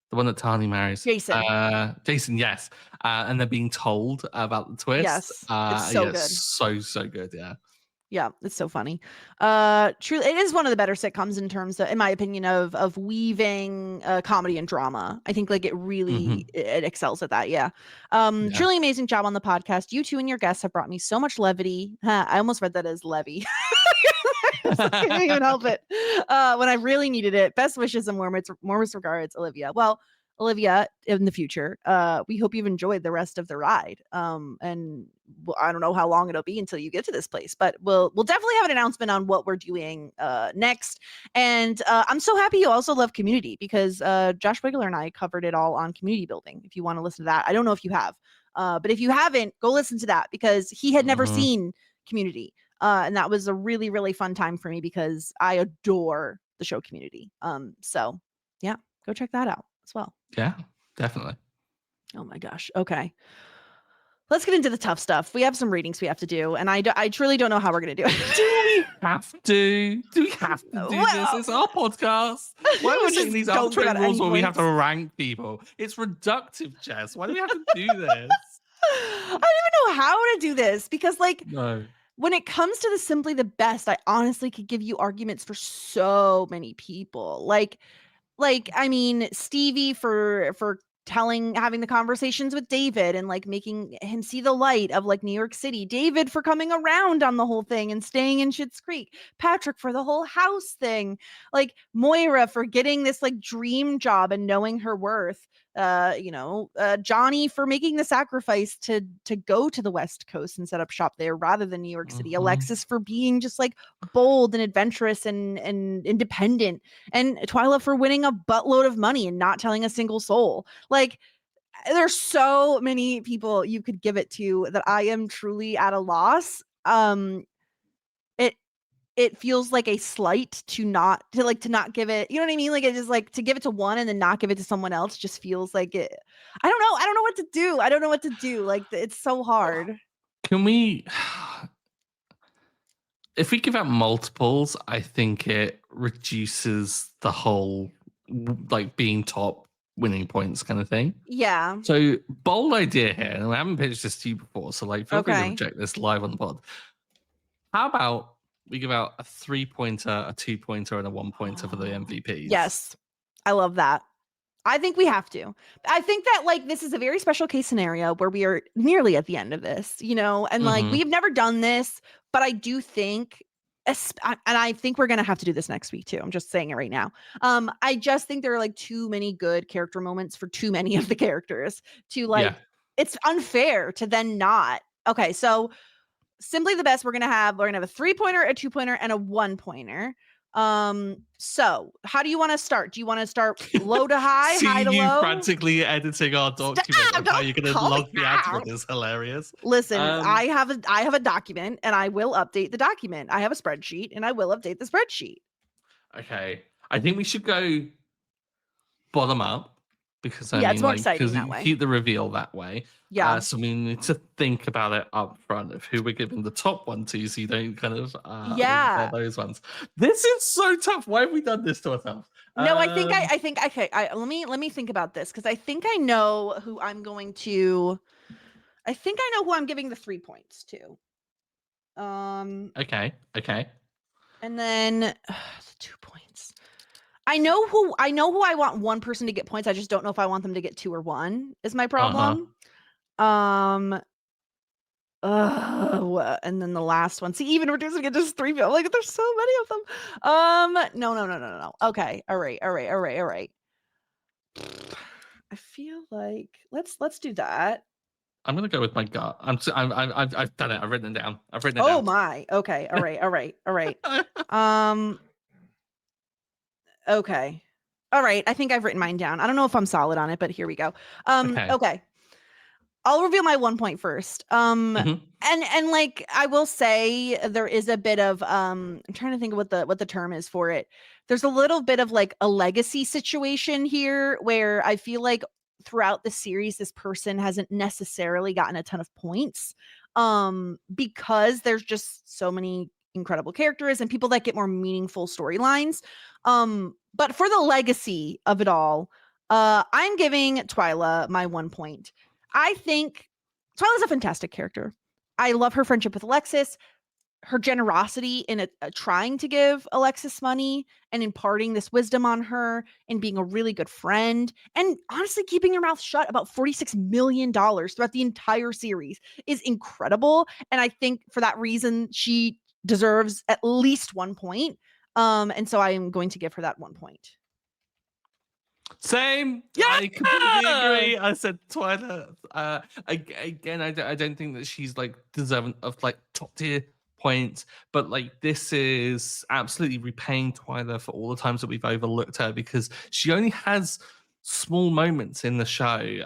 The one that Tani marries. Jason. Jason, yes. And they're being told about the twist. Yes. It's so good. So good, yeah. Yeah, it's so funny. Truly, it is one of the better sitcoms in terms of, in my opinion, of weaving comedy and drama. I think it really it excels at that. Yeah. Truly amazing job on the podcast. You two and your guests have brought me so much levity. I almost read that as levy. I can't even help it. When I really needed it. Best wishes and warmest regards, Olivia. Well, Olivia, in the future, we hope you've enjoyed the rest of the ride. And I don't know how long it'll be until you get to this place, but we'll definitely have an announcement on what we're doing next. And I'm so happy you also love Community, because Josh Wiggler and I covered it all on Community Building. If you want to listen to that, I don't know if you have, but if you haven't, go listen to that, because he had never seen Community. And that was a really, really fun time for me, because I adore the show Community. So yeah, go check that out as well. Yeah, definitely. Oh my gosh. Okay. Let's get into the tough stuff. We have some ratings we have to do, and I truly don't know how we're going to do it. Do we have to? Do we have to do this? Well, It's our podcast. Why are we setting just these don't give arbitrary out rules any where we have to points. rank people? It's reductive, Jess. Why do we have to do this? I don't even know how to do this because, like, No. when it comes to the simply the best, I honestly could give you arguments for so many people. Like I mean, Stevie for having the conversations with David and like making him see the light of like New York City, David for coming around on the whole thing and staying in Schitt's Creek, Patrick for the whole house thing, like Moira for getting this like dream job and knowing her worth, Johnny for making the sacrifice to go to the West Coast and set up shop there rather than New York City, Alexis for being just like bold and adventurous and independent, and Twyla for winning a buttload of money and not telling a single soul. Like, there's so many people you could give it to that I am truly at a loss. It feels like a slight to not give it, you know what I mean? Like, it just like to give it to one and then not give it to someone else just feels like it. I don't know. I don't know what to do. I don't know what to do. Like, it's so hard. Can we? If we give out multiples, I think it reduces the whole like being top, winning points kind of thing. Yeah. So bold idea here, and I haven't pitched this to you before, so like feel free to Okay. reject this live on the pod. How about we give out a 3-pointer, a 2-pointer, and a 1-pointer for the MVPs? Yes. I love that. I think we have to. I think that like this is a very special case scenario where we are nearly at the end of this, and like we've never done this, but I do think, and I think we're gonna have to do this next week too. I'm just saying it right now. I just think there are like too many good character moments for too many of the characters to like. Yeah. It's unfair to then not. Okay, so simply the best. We're gonna have a 3-pointer, a 2-pointer, and a 1-pointer. So how do you want to start? Do you want to start low to high, high to Seeing you low? frantically editing our document of how you're going to log me out of it is hilarious. Listen, I have a document and I will update the document. I have a spreadsheet and I will update the spreadsheet. Okay, I think we should go bottom up because it's more exciting that way. Keep the reveal that way. Yeah. So we need to think about it up front of who we're giving the top one to, so you don't kind of those ones. This is so tough. Why have we done this to ourselves? No, I think okay. Let me think about this because I think I know who I'm going to. I think I know who I'm giving the 3 points to. Okay. And then the 2 points. I know who I want one person to get points. I just don't know if I want them to get 2 or 1 is my problem. And then the last one. See, even reducing it to just 3 people. Like, there's so many of them. No. Okay. All right. I feel like let's do that. I'm gonna go with my gut. I've done it. I've written it down. Oh my. Okay. All right. Okay. All right. I think I've written mine down. I don't know if I'm solid on it, but here we go. Okay. I'll reveal my 1 point first. And like I will say there is a bit of I'm trying to think of what the term is for it. There's a little bit of like a legacy situation here where I feel like throughout the series this person hasn't necessarily gotten a ton of points because there's just so many incredible characters and people that get more meaningful storylines. But for the legacy of it all, I'm giving Twyla my 1 point. I think Twyla's a fantastic character. I love her friendship with Alexis, her generosity in trying to give Alexis money and imparting this wisdom on her and being a really good friend and honestly keeping her mouth shut about $46 million throughout the entire series is incredible. And I think for that reason, she deserves at least 1 point. And so I am going to give her that 1 point. Same. Yeah! I completely agree. I said Twyla. Again, I don't think that she's like deserving of like top tier points, but like this is absolutely repaying Twyla for all the times that we've overlooked her because she only has small moments in the show,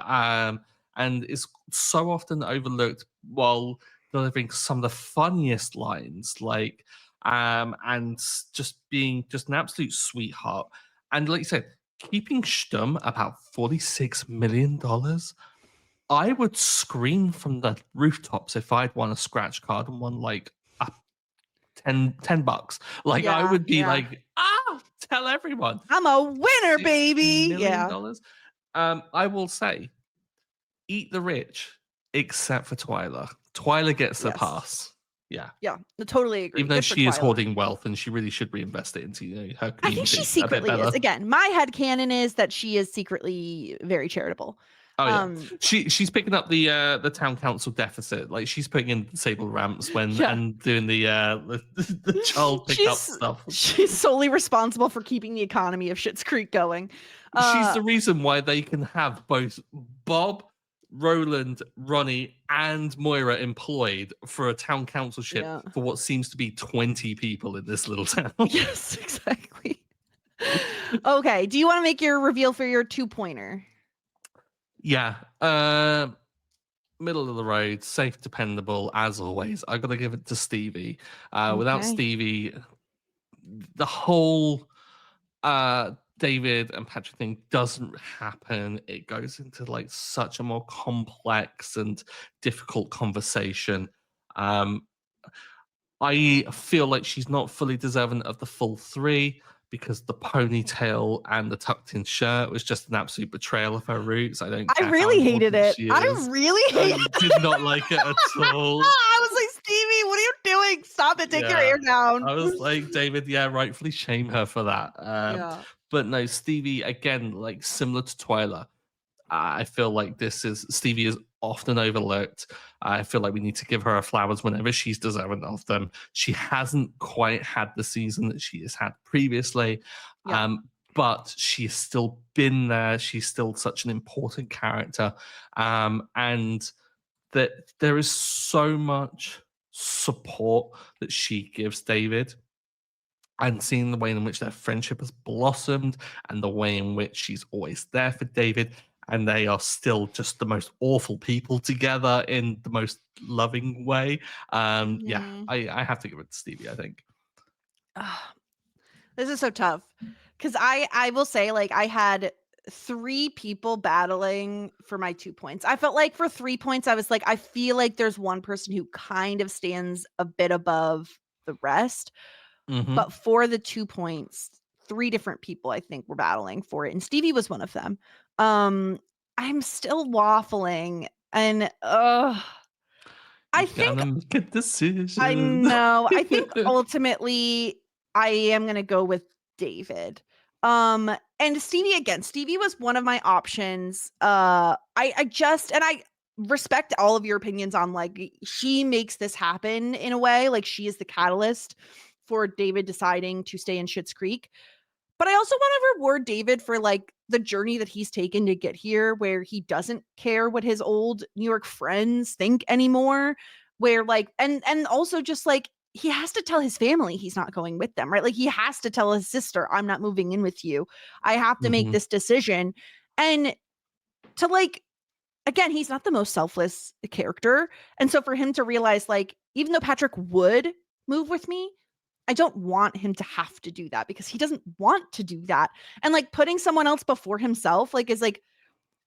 and is so often overlooked while delivering some of the funniest lines, like and just being just an absolute sweetheart. And like you said, keeping stum about $46 million. I would scream from the rooftops if I'd won a scratch card and won like a $10. Like I Yeah, would be yeah. like, tell everyone. I'm a winner, $60 baby. million. Yeah. I will say, eat the rich, except for Twyla. Twyla gets the Yes. pass. Yeah. Yeah. I totally agree. Even though Good for she is Twyla. hoarding wealth and she really should reinvest it into her I think she community a bit secretly is. better. Again, my headcanon is that she is secretly very charitable. Oh yeah, she's picking up the town council deficit. Like she's putting in disabled ramps and doing the child pickup stuff. She's solely responsible for keeping the economy of Schitt's Creek going. She's the reason why they can have both Bob, Roland, Ronnie, and Moira employed for a town councilship for what seems to be 20 people in this little town. Yes, exactly. Okay, do you want to make your reveal for your 2-pointer? Yeah. Middle of the road, safe, dependable, as always. I gotta give it to Stevie. Without Stevie, the whole David and Patrick thing doesn't happen. It goes into like such a more complex and difficult conversation. I feel like she's not fully deserving of the full 3 because the ponytail and the tucked in shirt was just an absolute betrayal of her roots. I don't care. I really hated it. I did not like it at all. I was like, Stevie, what are you doing? Stop it. Take your hair down. I was like, David, rightfully shame her for that. But no, Stevie, again, like similar to Twyla, I feel like Stevie is often overlooked. I feel like we need to give her her flowers whenever she's deserving of them. She hasn't quite had the season that she has had previously, but she's still been there. She's still such an important character, and that there is so much support that she gives David. And seeing the way in which their friendship has blossomed and the way in which she's always there for David, and they are still just the most awful people together in the most loving way. I have to give it to Stevie, I think. This is so tough because I will say, like, I had 3 people battling for my 2 points. I felt like for 3 points, I was like, I feel like there's one person who kind of stands a bit above the rest. But for the 2 points, 3 different people I think were battling for it, and Stevie was one of them. I'm still waffling, and I think make a decision. I know. I think ultimately I am gonna go with David. And Stevie was one of my options. I respect all of your opinions on, like, she makes this happen in a way, like she is the catalyst for David deciding to stay in Schitt's Creek. But I also want to reward David for, like, the journey that he's taken to get here, where he doesn't care what his old New York friends think anymore, where, like, and also just, like, he has to tell his family he's not going with them, right? Like, he has to tell his sister, I'm not moving in with you. I have to make this decision. And to, like, again, he's not the most selfless character. And so for him to realize, like, even though Patrick would move with me, I don't want him to have to do that because he doesn't want to do that. And, like, putting someone else before himself, like, is, like,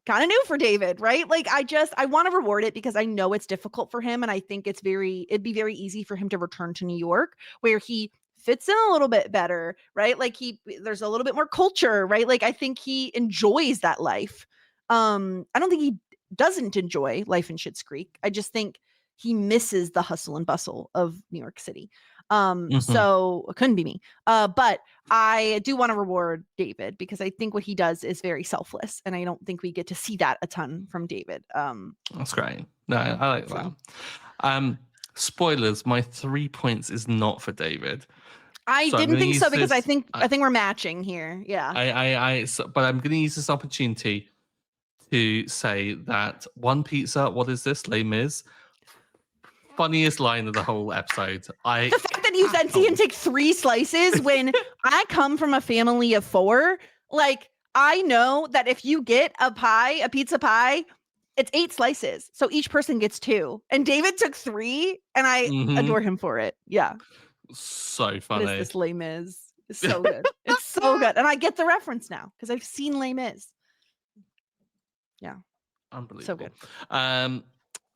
kind of new for David, right? Like, I want to reward it because I know it's difficult for him. And I think it'd be very easy for him to return to New York where he fits in a little bit better, right? Like, there's a little bit more culture, right? Like, I think he enjoys that life. I don't think he doesn't enjoy life in Schitt's Creek. I just think he misses the hustle and bustle of New York City. So it couldn't be me. But I do want to reward David because I think what he does is very selfless, and I don't think we get to see that a ton from David. That's great. No, I like that. Spoilers, my 3 points is not for David. I didn't think so because I think we're matching here. Yeah. But I'm going to use this opportunity to say that one pizza, what is this? Les Mis? Funniest line of the whole episode. The fact that you then see him take 3 slices when I come from a family of 4, like, I know that if you get a pizza pie, it's 8 slices. So each person gets 2. And David took 3, and I adore him for it. Yeah. So funny. What is this Les Mis? It's so good. It's so good. And I get the reference now because I've seen Les Mis. Yeah. So good. Unbelievable.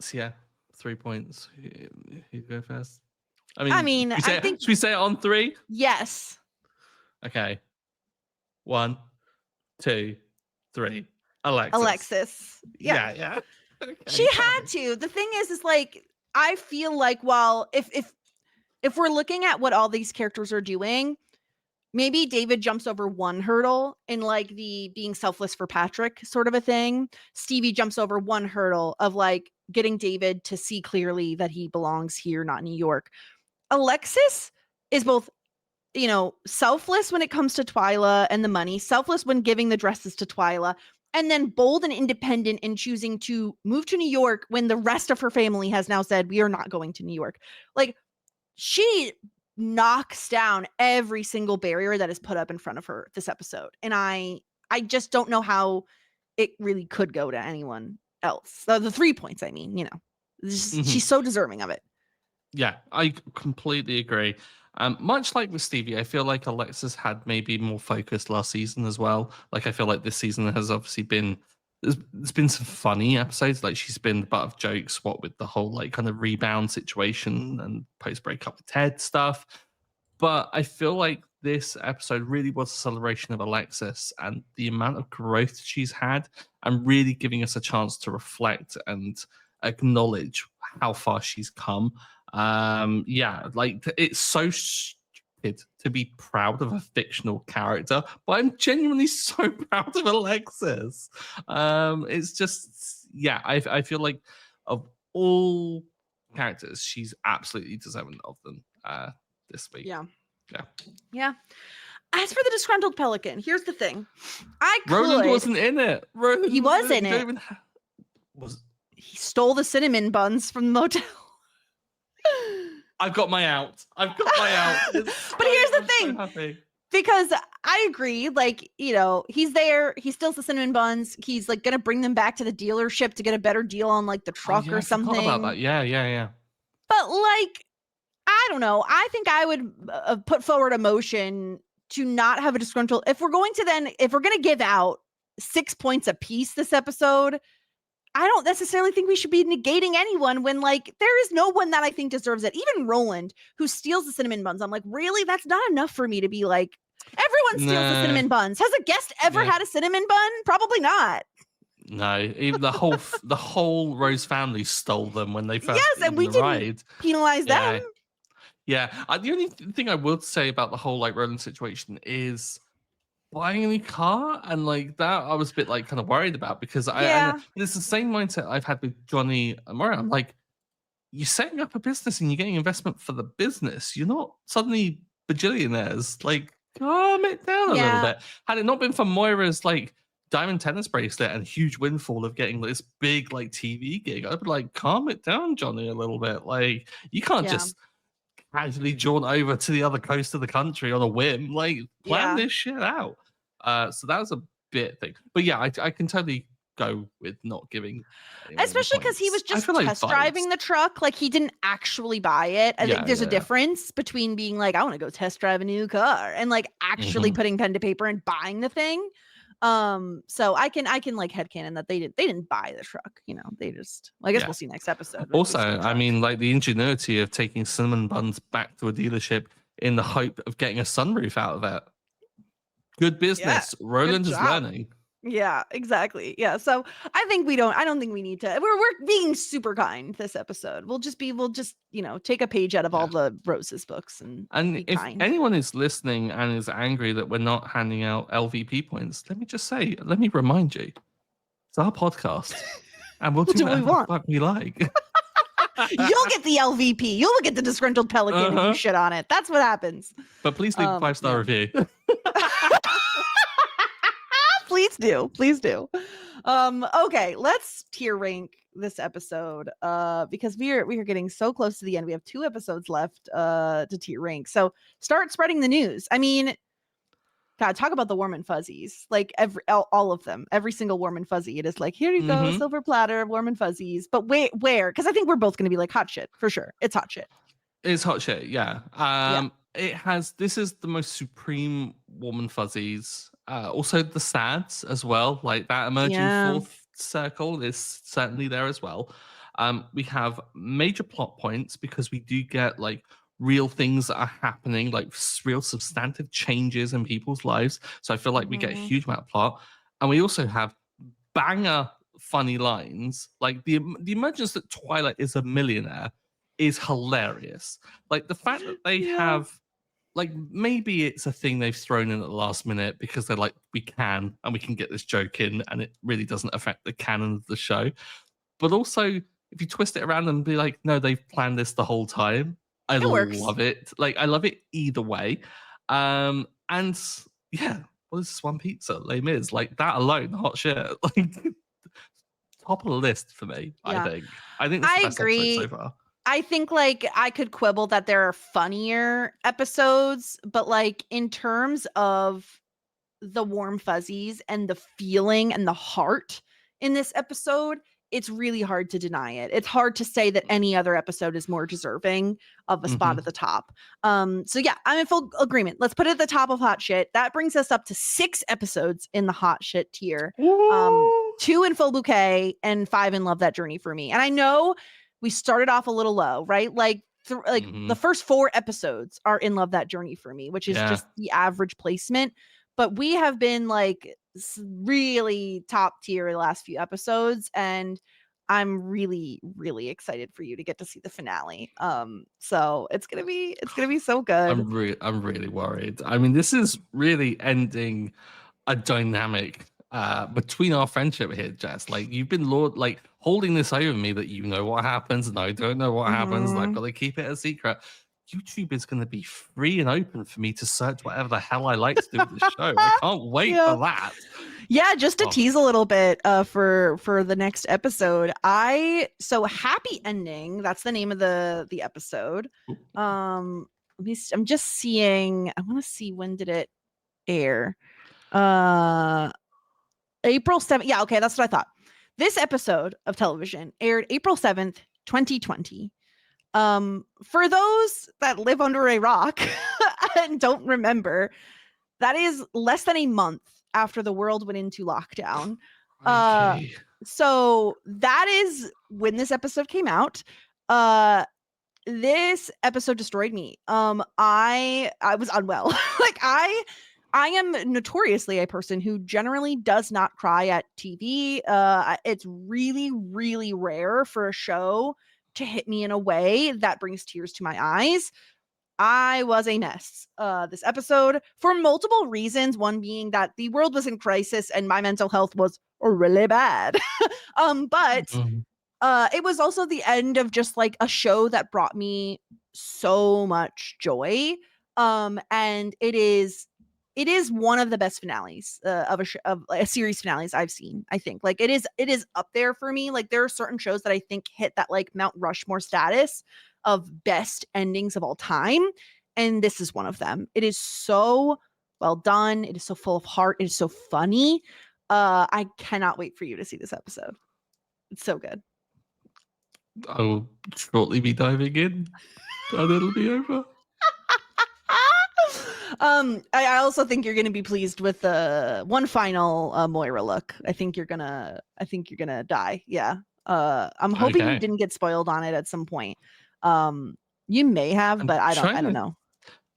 So yeah, 3 points. Who go first? I mean, I think should we say it on 3? yes. Okay. 1, 2, 3. Alexis. Yeah. Yeah. She Okay, had fine. to. The thing is like I feel like while if we're looking at what all these characters are doing, maybe David jumps over one hurdle in like the being selfless for Patrick sort of a thing. Stevie jumps over one hurdle of like getting David to see clearly that he belongs here, not New York. Alexis is both, selfless when it comes to Twyla and the money, selfless when giving the dresses to Twyla, and then bold and independent in choosing to move to New York when the rest of her family has now said, we are not going to New York. Like, she knocks down every single barrier that is put up in front of her this episode. And I just don't know how it really could go to anyone else. The 3 points, I mean, she's so deserving of it. Yeah, I completely agree. Much like with Stevie, I feel like Alexis had maybe more focus last season as well. Like, I feel like this season has obviously been there's been some funny episodes. Like, she's been the butt of jokes, what with the whole like kind of rebound situation and post breakup with Ted stuff. But I feel like this episode really was a celebration of Alexis and the amount of growth she's had, and really giving us a chance to reflect and acknowledge how far she's come. Yeah, like it's so stupid to be proud of a fictional character, but I'm genuinely so proud of Alexis. It's just, yeah, I feel like of all characters, she's absolutely deserving of them this week. Yeah. As for the disgruntled pelican, here's the thing. Roland wasn't in it. He was in it. He stole the cinnamon buns from the motel. I've got my out. But here's the thing. So because I agree, like, he's there, he steals the cinnamon buns, he's like gonna bring them back to the dealership to get a better deal on like the truck or something. I forgot about that. Yeah. But like, I don't know. I think I would put forward a motion to not have a disgruntled. If we're going to give out 6 points apiece this episode, I don't necessarily think we should be negating anyone when like there is no one that I think deserves it. Even Roland, who steals the cinnamon buns. I'm like, really? That's not enough for me to be like, everyone steals the cinnamon buns. Has a guest ever had a cinnamon bun? Probably not. No, even the whole Rose family stole them when they first and we didn't penalize them. Yeah, the only thing I would say about the whole like Roland situation is buying a new car, and like that I was a bit like kind of worried about, because it's the same mindset I've had with Johnny and Mario. I'm like, you're setting up a business and you're getting investment for the business. You're not suddenly bajillionaires. Like, calm it down a little bit. Had it not been for Moira's like diamond tennis bracelet and huge windfall of getting this big like TV gig, I'd be like, calm it down, Johnny, a little bit. Like, you can't just casually jaunt over to the other coast of the country on a whim. Like, plan this shit out. So that was a bit thing. But yeah, I can totally go with not giving, especially because he was just test driving the truck. Like, he didn't actually buy it. I think there's a difference between being like, I want to go test drive a new car, and like actually putting pen to paper and buying the thing. So I can like headcanon that they didn't buy the truck. They just, I guess we'll see next episode. Also, I mean, like the ingenuity of taking cinnamon buns back to a dealership in the hope of getting a sunroof out of it. Good business. Roland is learning. Yeah, exactly. Yeah. So I don't think we need to. We're being super kind this episode. We'll just take a page out of all the Rose's books and be if kind. anyone is listening and is angry that we're not handing out LVP points, let me remind you, it's our podcast, and we'll do what we like. You'll get the LVP. You'll get the disgruntled pelican if you shit on it. That's what happens. But please leave a 5-star review. Please do. Okay, let's tier rank this episode because we are getting so close to the end. We have 2 episodes left to tier rank. So start spreading the news. I mean, God, talk about the warm and fuzzies. Like all of them, every single warm and fuzzy. It is like, here you go, silver platter, warm and fuzzies. But where? Because I think we're both going to be like hot shit for sure. It's hot shit. It's hot shit. Yeah. It has. This is the most supreme warm and fuzzies. Also the sads as well, like that emerging fourth circle is certainly there as well. We have major plot points because we do get like real things that are happening, like real substantive changes in people's lives. So I feel like we get a huge amount of plot, and we also have banger funny lines. Like the emergence that Twyla is a millionaire is hilarious. Like the fact that they have, like, maybe it's a thing they've thrown in at the last minute because they're like, we can and we can get this joke in, and it really doesn't affect the canon of the show. But also, if you twist it around and be like, no, they've planned this the whole time, I love it. Like, I love it either way. And yeah, well, this is one pizza, Les Mis. Like that alone, hot shit. Like top of the list for me, I think. I think this is the best episode so far. I think like I could quibble that there are funnier episodes, but like in terms of the warm fuzzies and the feeling and the heart in this episode, it's really hard to deny it. It's hard to say that any other episode is more deserving of a spot at the top. So yeah, I'm in full agreement. Let's put it at the top of hot shit. That brings us up to 6 episodes in the hot shit tier. 2 in full bouquet and 5 in love that journey for me. And I know we started off a little low, right? Like the first 4 episodes are in love that journey for me, which is just the average placement. But we have been like really top tier the last few episodes, and I'm really, really excited for you to get to see the finale. So it's gonna be so good. I'm really worried. I mean, this is really ending a dynamic between our friendship here, Jess. Like you've been holding this over me that you know what happens and I don't know what happens, and I've got to keep it a secret. YouTube is going to be free and open for me to search whatever the hell I like to do with the show. I can't wait for that. Yeah, just to tease a little bit for the next episode. So happy ending. That's the name of the episode. I'm just seeing. I want to see, when did it air? April 7th. Yeah, okay, that's what I thought. This episode of television aired April 7th, 2020. For those that live under a rock and don't remember, that is less than a month after the world went into lockdown. So that is when this episode came out. This episode destroyed me. I was unwell. Like I am notoriously a person who generally does not cry at TV. It's really, really rare for a show to hit me in a way that brings tears to my eyes. I was a mess this episode for multiple reasons. One being that the world was in crisis and my mental health was really bad. But it was also the end of just like a show that brought me so much joy. And it is one of the best finales of a series finales I've seen. I think like it is up there for me. Like there are certain shows that I think hit that like Mount Rushmore status of best endings of all time, and this is one of them. It is so well done. It is so full of heart. It is so funny. I cannot wait for you to see this episode. It's so good. I will shortly be diving in, and it'll be over. I also think you're going to be pleased with the one final Moira look. I think you're gonna die. Yeah. I'm hoping you didn't get spoiled on it at some point. You may have, but I don't know.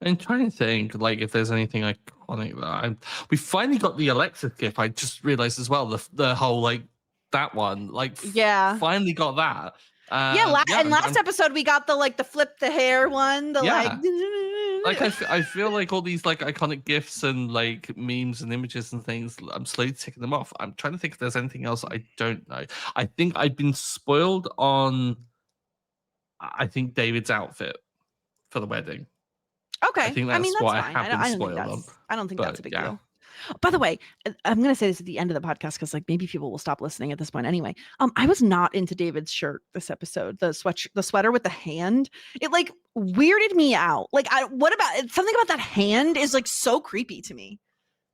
I'm trying to think like if there's anything iconic that we finally got the Alexis gif. I just realized as well the whole like that one, like finally got that. Last episode we got the flip the hair one. I feel like all these like iconic gifs and like memes and images and things, I'm slowly ticking them off. I'm trying to think if there's anything else I don't know. I think I've been spoiled on David's outfit for the wedding. Okay. I think that's what I have been spoiled on. I don't think that's a big deal. By the way, I'm going to say this at the end of the podcast because like maybe people will stop listening at this point anyway. I was not into David's shirt this episode. The sweater with the hand. It like weirded me out. Like something about that hand is like so creepy to me.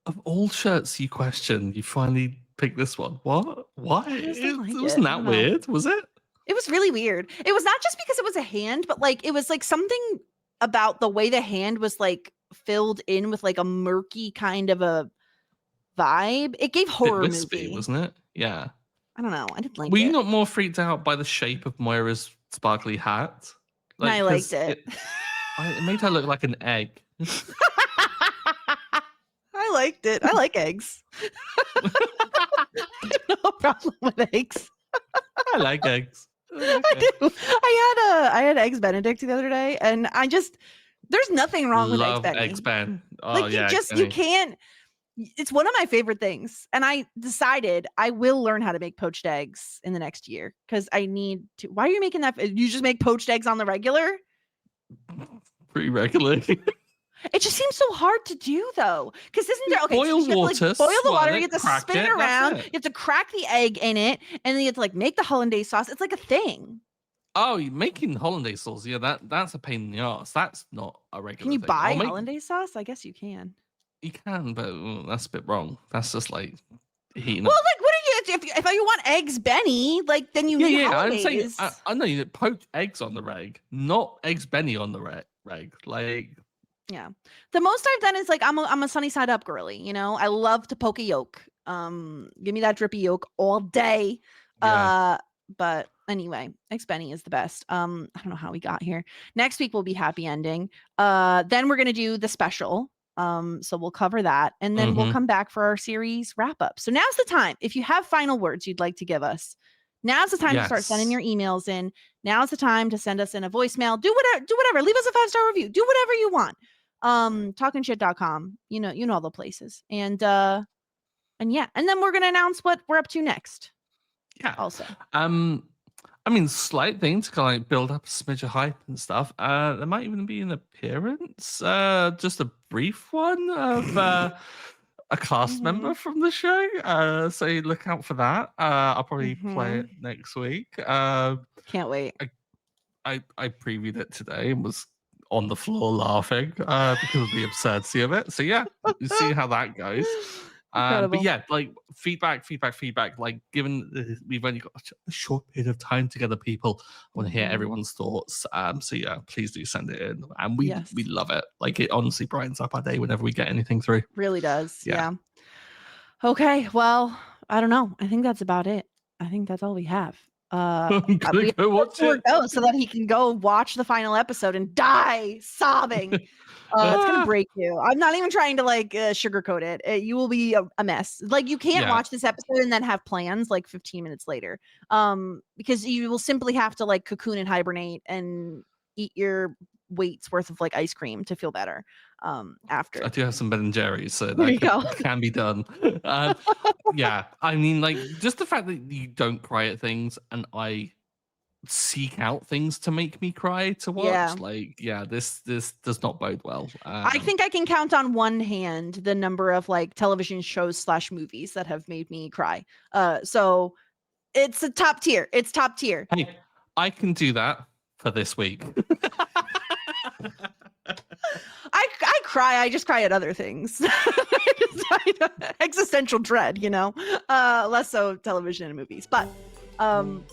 Of all shirts you question, you finally picked this one. What? Why? It wasn't that weird, was it? It was really weird. It was not just because it was a hand, but like it was like something about the way the hand was like filled in with like a murky kind of a vibe. It gave horror wispy, movie, wasn't it? Yeah. I don't know. I didn't like Were you it. not more freaked out by the shape of Moira's sparkly hat? And I liked 'cause it. it made her look like an egg. I liked it. I like eggs. No problem with eggs. I like eggs. I do. I had eggs Benedict the other day, and there's nothing wrong with eggs Love Benny. eggs Ben. Oh Like yeah, you can't. It's one of my favorite things, and I decided I will learn how to make poached eggs in the next year because I need to. Why are you making that? You just make poached eggs on the regular? pretty regularly. It just seems so hard to do, though. Because isn't there Boil you have water, to, like, boil the swirl water, it, you have to crack spin it, it around, that's it. you have to crack the egg in it, and then you have to like make the hollandaise sauce. It's like a thing. Oh, you're making hollandaise sauce. Yeah, that's a pain in the ass. That's not a regular Can you thing. buy hollandaise sauce? I guess you can. You can, but that's a bit wrong. That's just like heating Well, up. like, what are you? If you want eggs Benny, like, then you need hollandaise. I'm saying I know you poached eggs on the reg, not eggs Benny on the reg. Like, yeah, the most I've done is like I'm a sunny side up girly. You know, I love to poke a yolk. Give me that drippy yolk all day. Yeah. But anyway, eggs Benny is the best. I don't know how we got here. Next week will be happy ending. Then we're gonna do the special. So we'll cover that, and then we'll come back for our series wrap up. So now's the time. If you have final words you'd like to give us, now's the time to start sending your emails in. Now's the time to send us in a voicemail. Do whatever. Leave us a 5-star review. Do whatever you want. Talkingschitt.com. You know all the places. And yeah, and then we're gonna announce what we're up to next. Yeah. Also. I mean, slight thing to kind of like build up a smidge of hype and stuff. There might even be an appearance, just a brief one of a cast member from the show. So look out for that. I'll probably play it next week. Can't wait. I previewed it today and was on the floor laughing because of the absurdity of it. So yeah, you see how that goes. But yeah, like feedback. Like, given we've only got a short period of time together, people, I want to hear everyone's thoughts. So yeah, please do send it in, and we love it. Like, it honestly brightens up our day whenever we get anything through. Really does. Yeah. Okay. Well, I don't know. I think that's about it. I think that's all we have. I'm gonna go watch it. So that he can go watch the final episode and die sobbing. It's gonna break you. I'm not even trying to like sugarcoat it. You will be a mess. Like, you can't watch this episode and then have plans like 15 minutes later. Because you will simply have to like cocoon and hibernate and eat your weight's worth of like ice cream to feel better. After I do have some Ben and Jerry's, so that can be done. Yeah, I mean, like, just the fact that you don't cry at things and I seek out things to make me cry to watch, this does not bode well. I think I can count on one hand the number of like television shows / movies that have made me cry. So it's a top tier. It's top tier. Hey, I can do that for this week. I cry. I just cry at other things. Existential dread, less so television and movies. But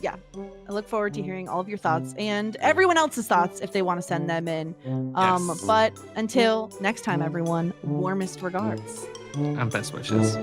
yeah, I look forward to hearing all of your thoughts and everyone else's thoughts if they want to send them in. But until next time, everyone, warmest regards and best wishes.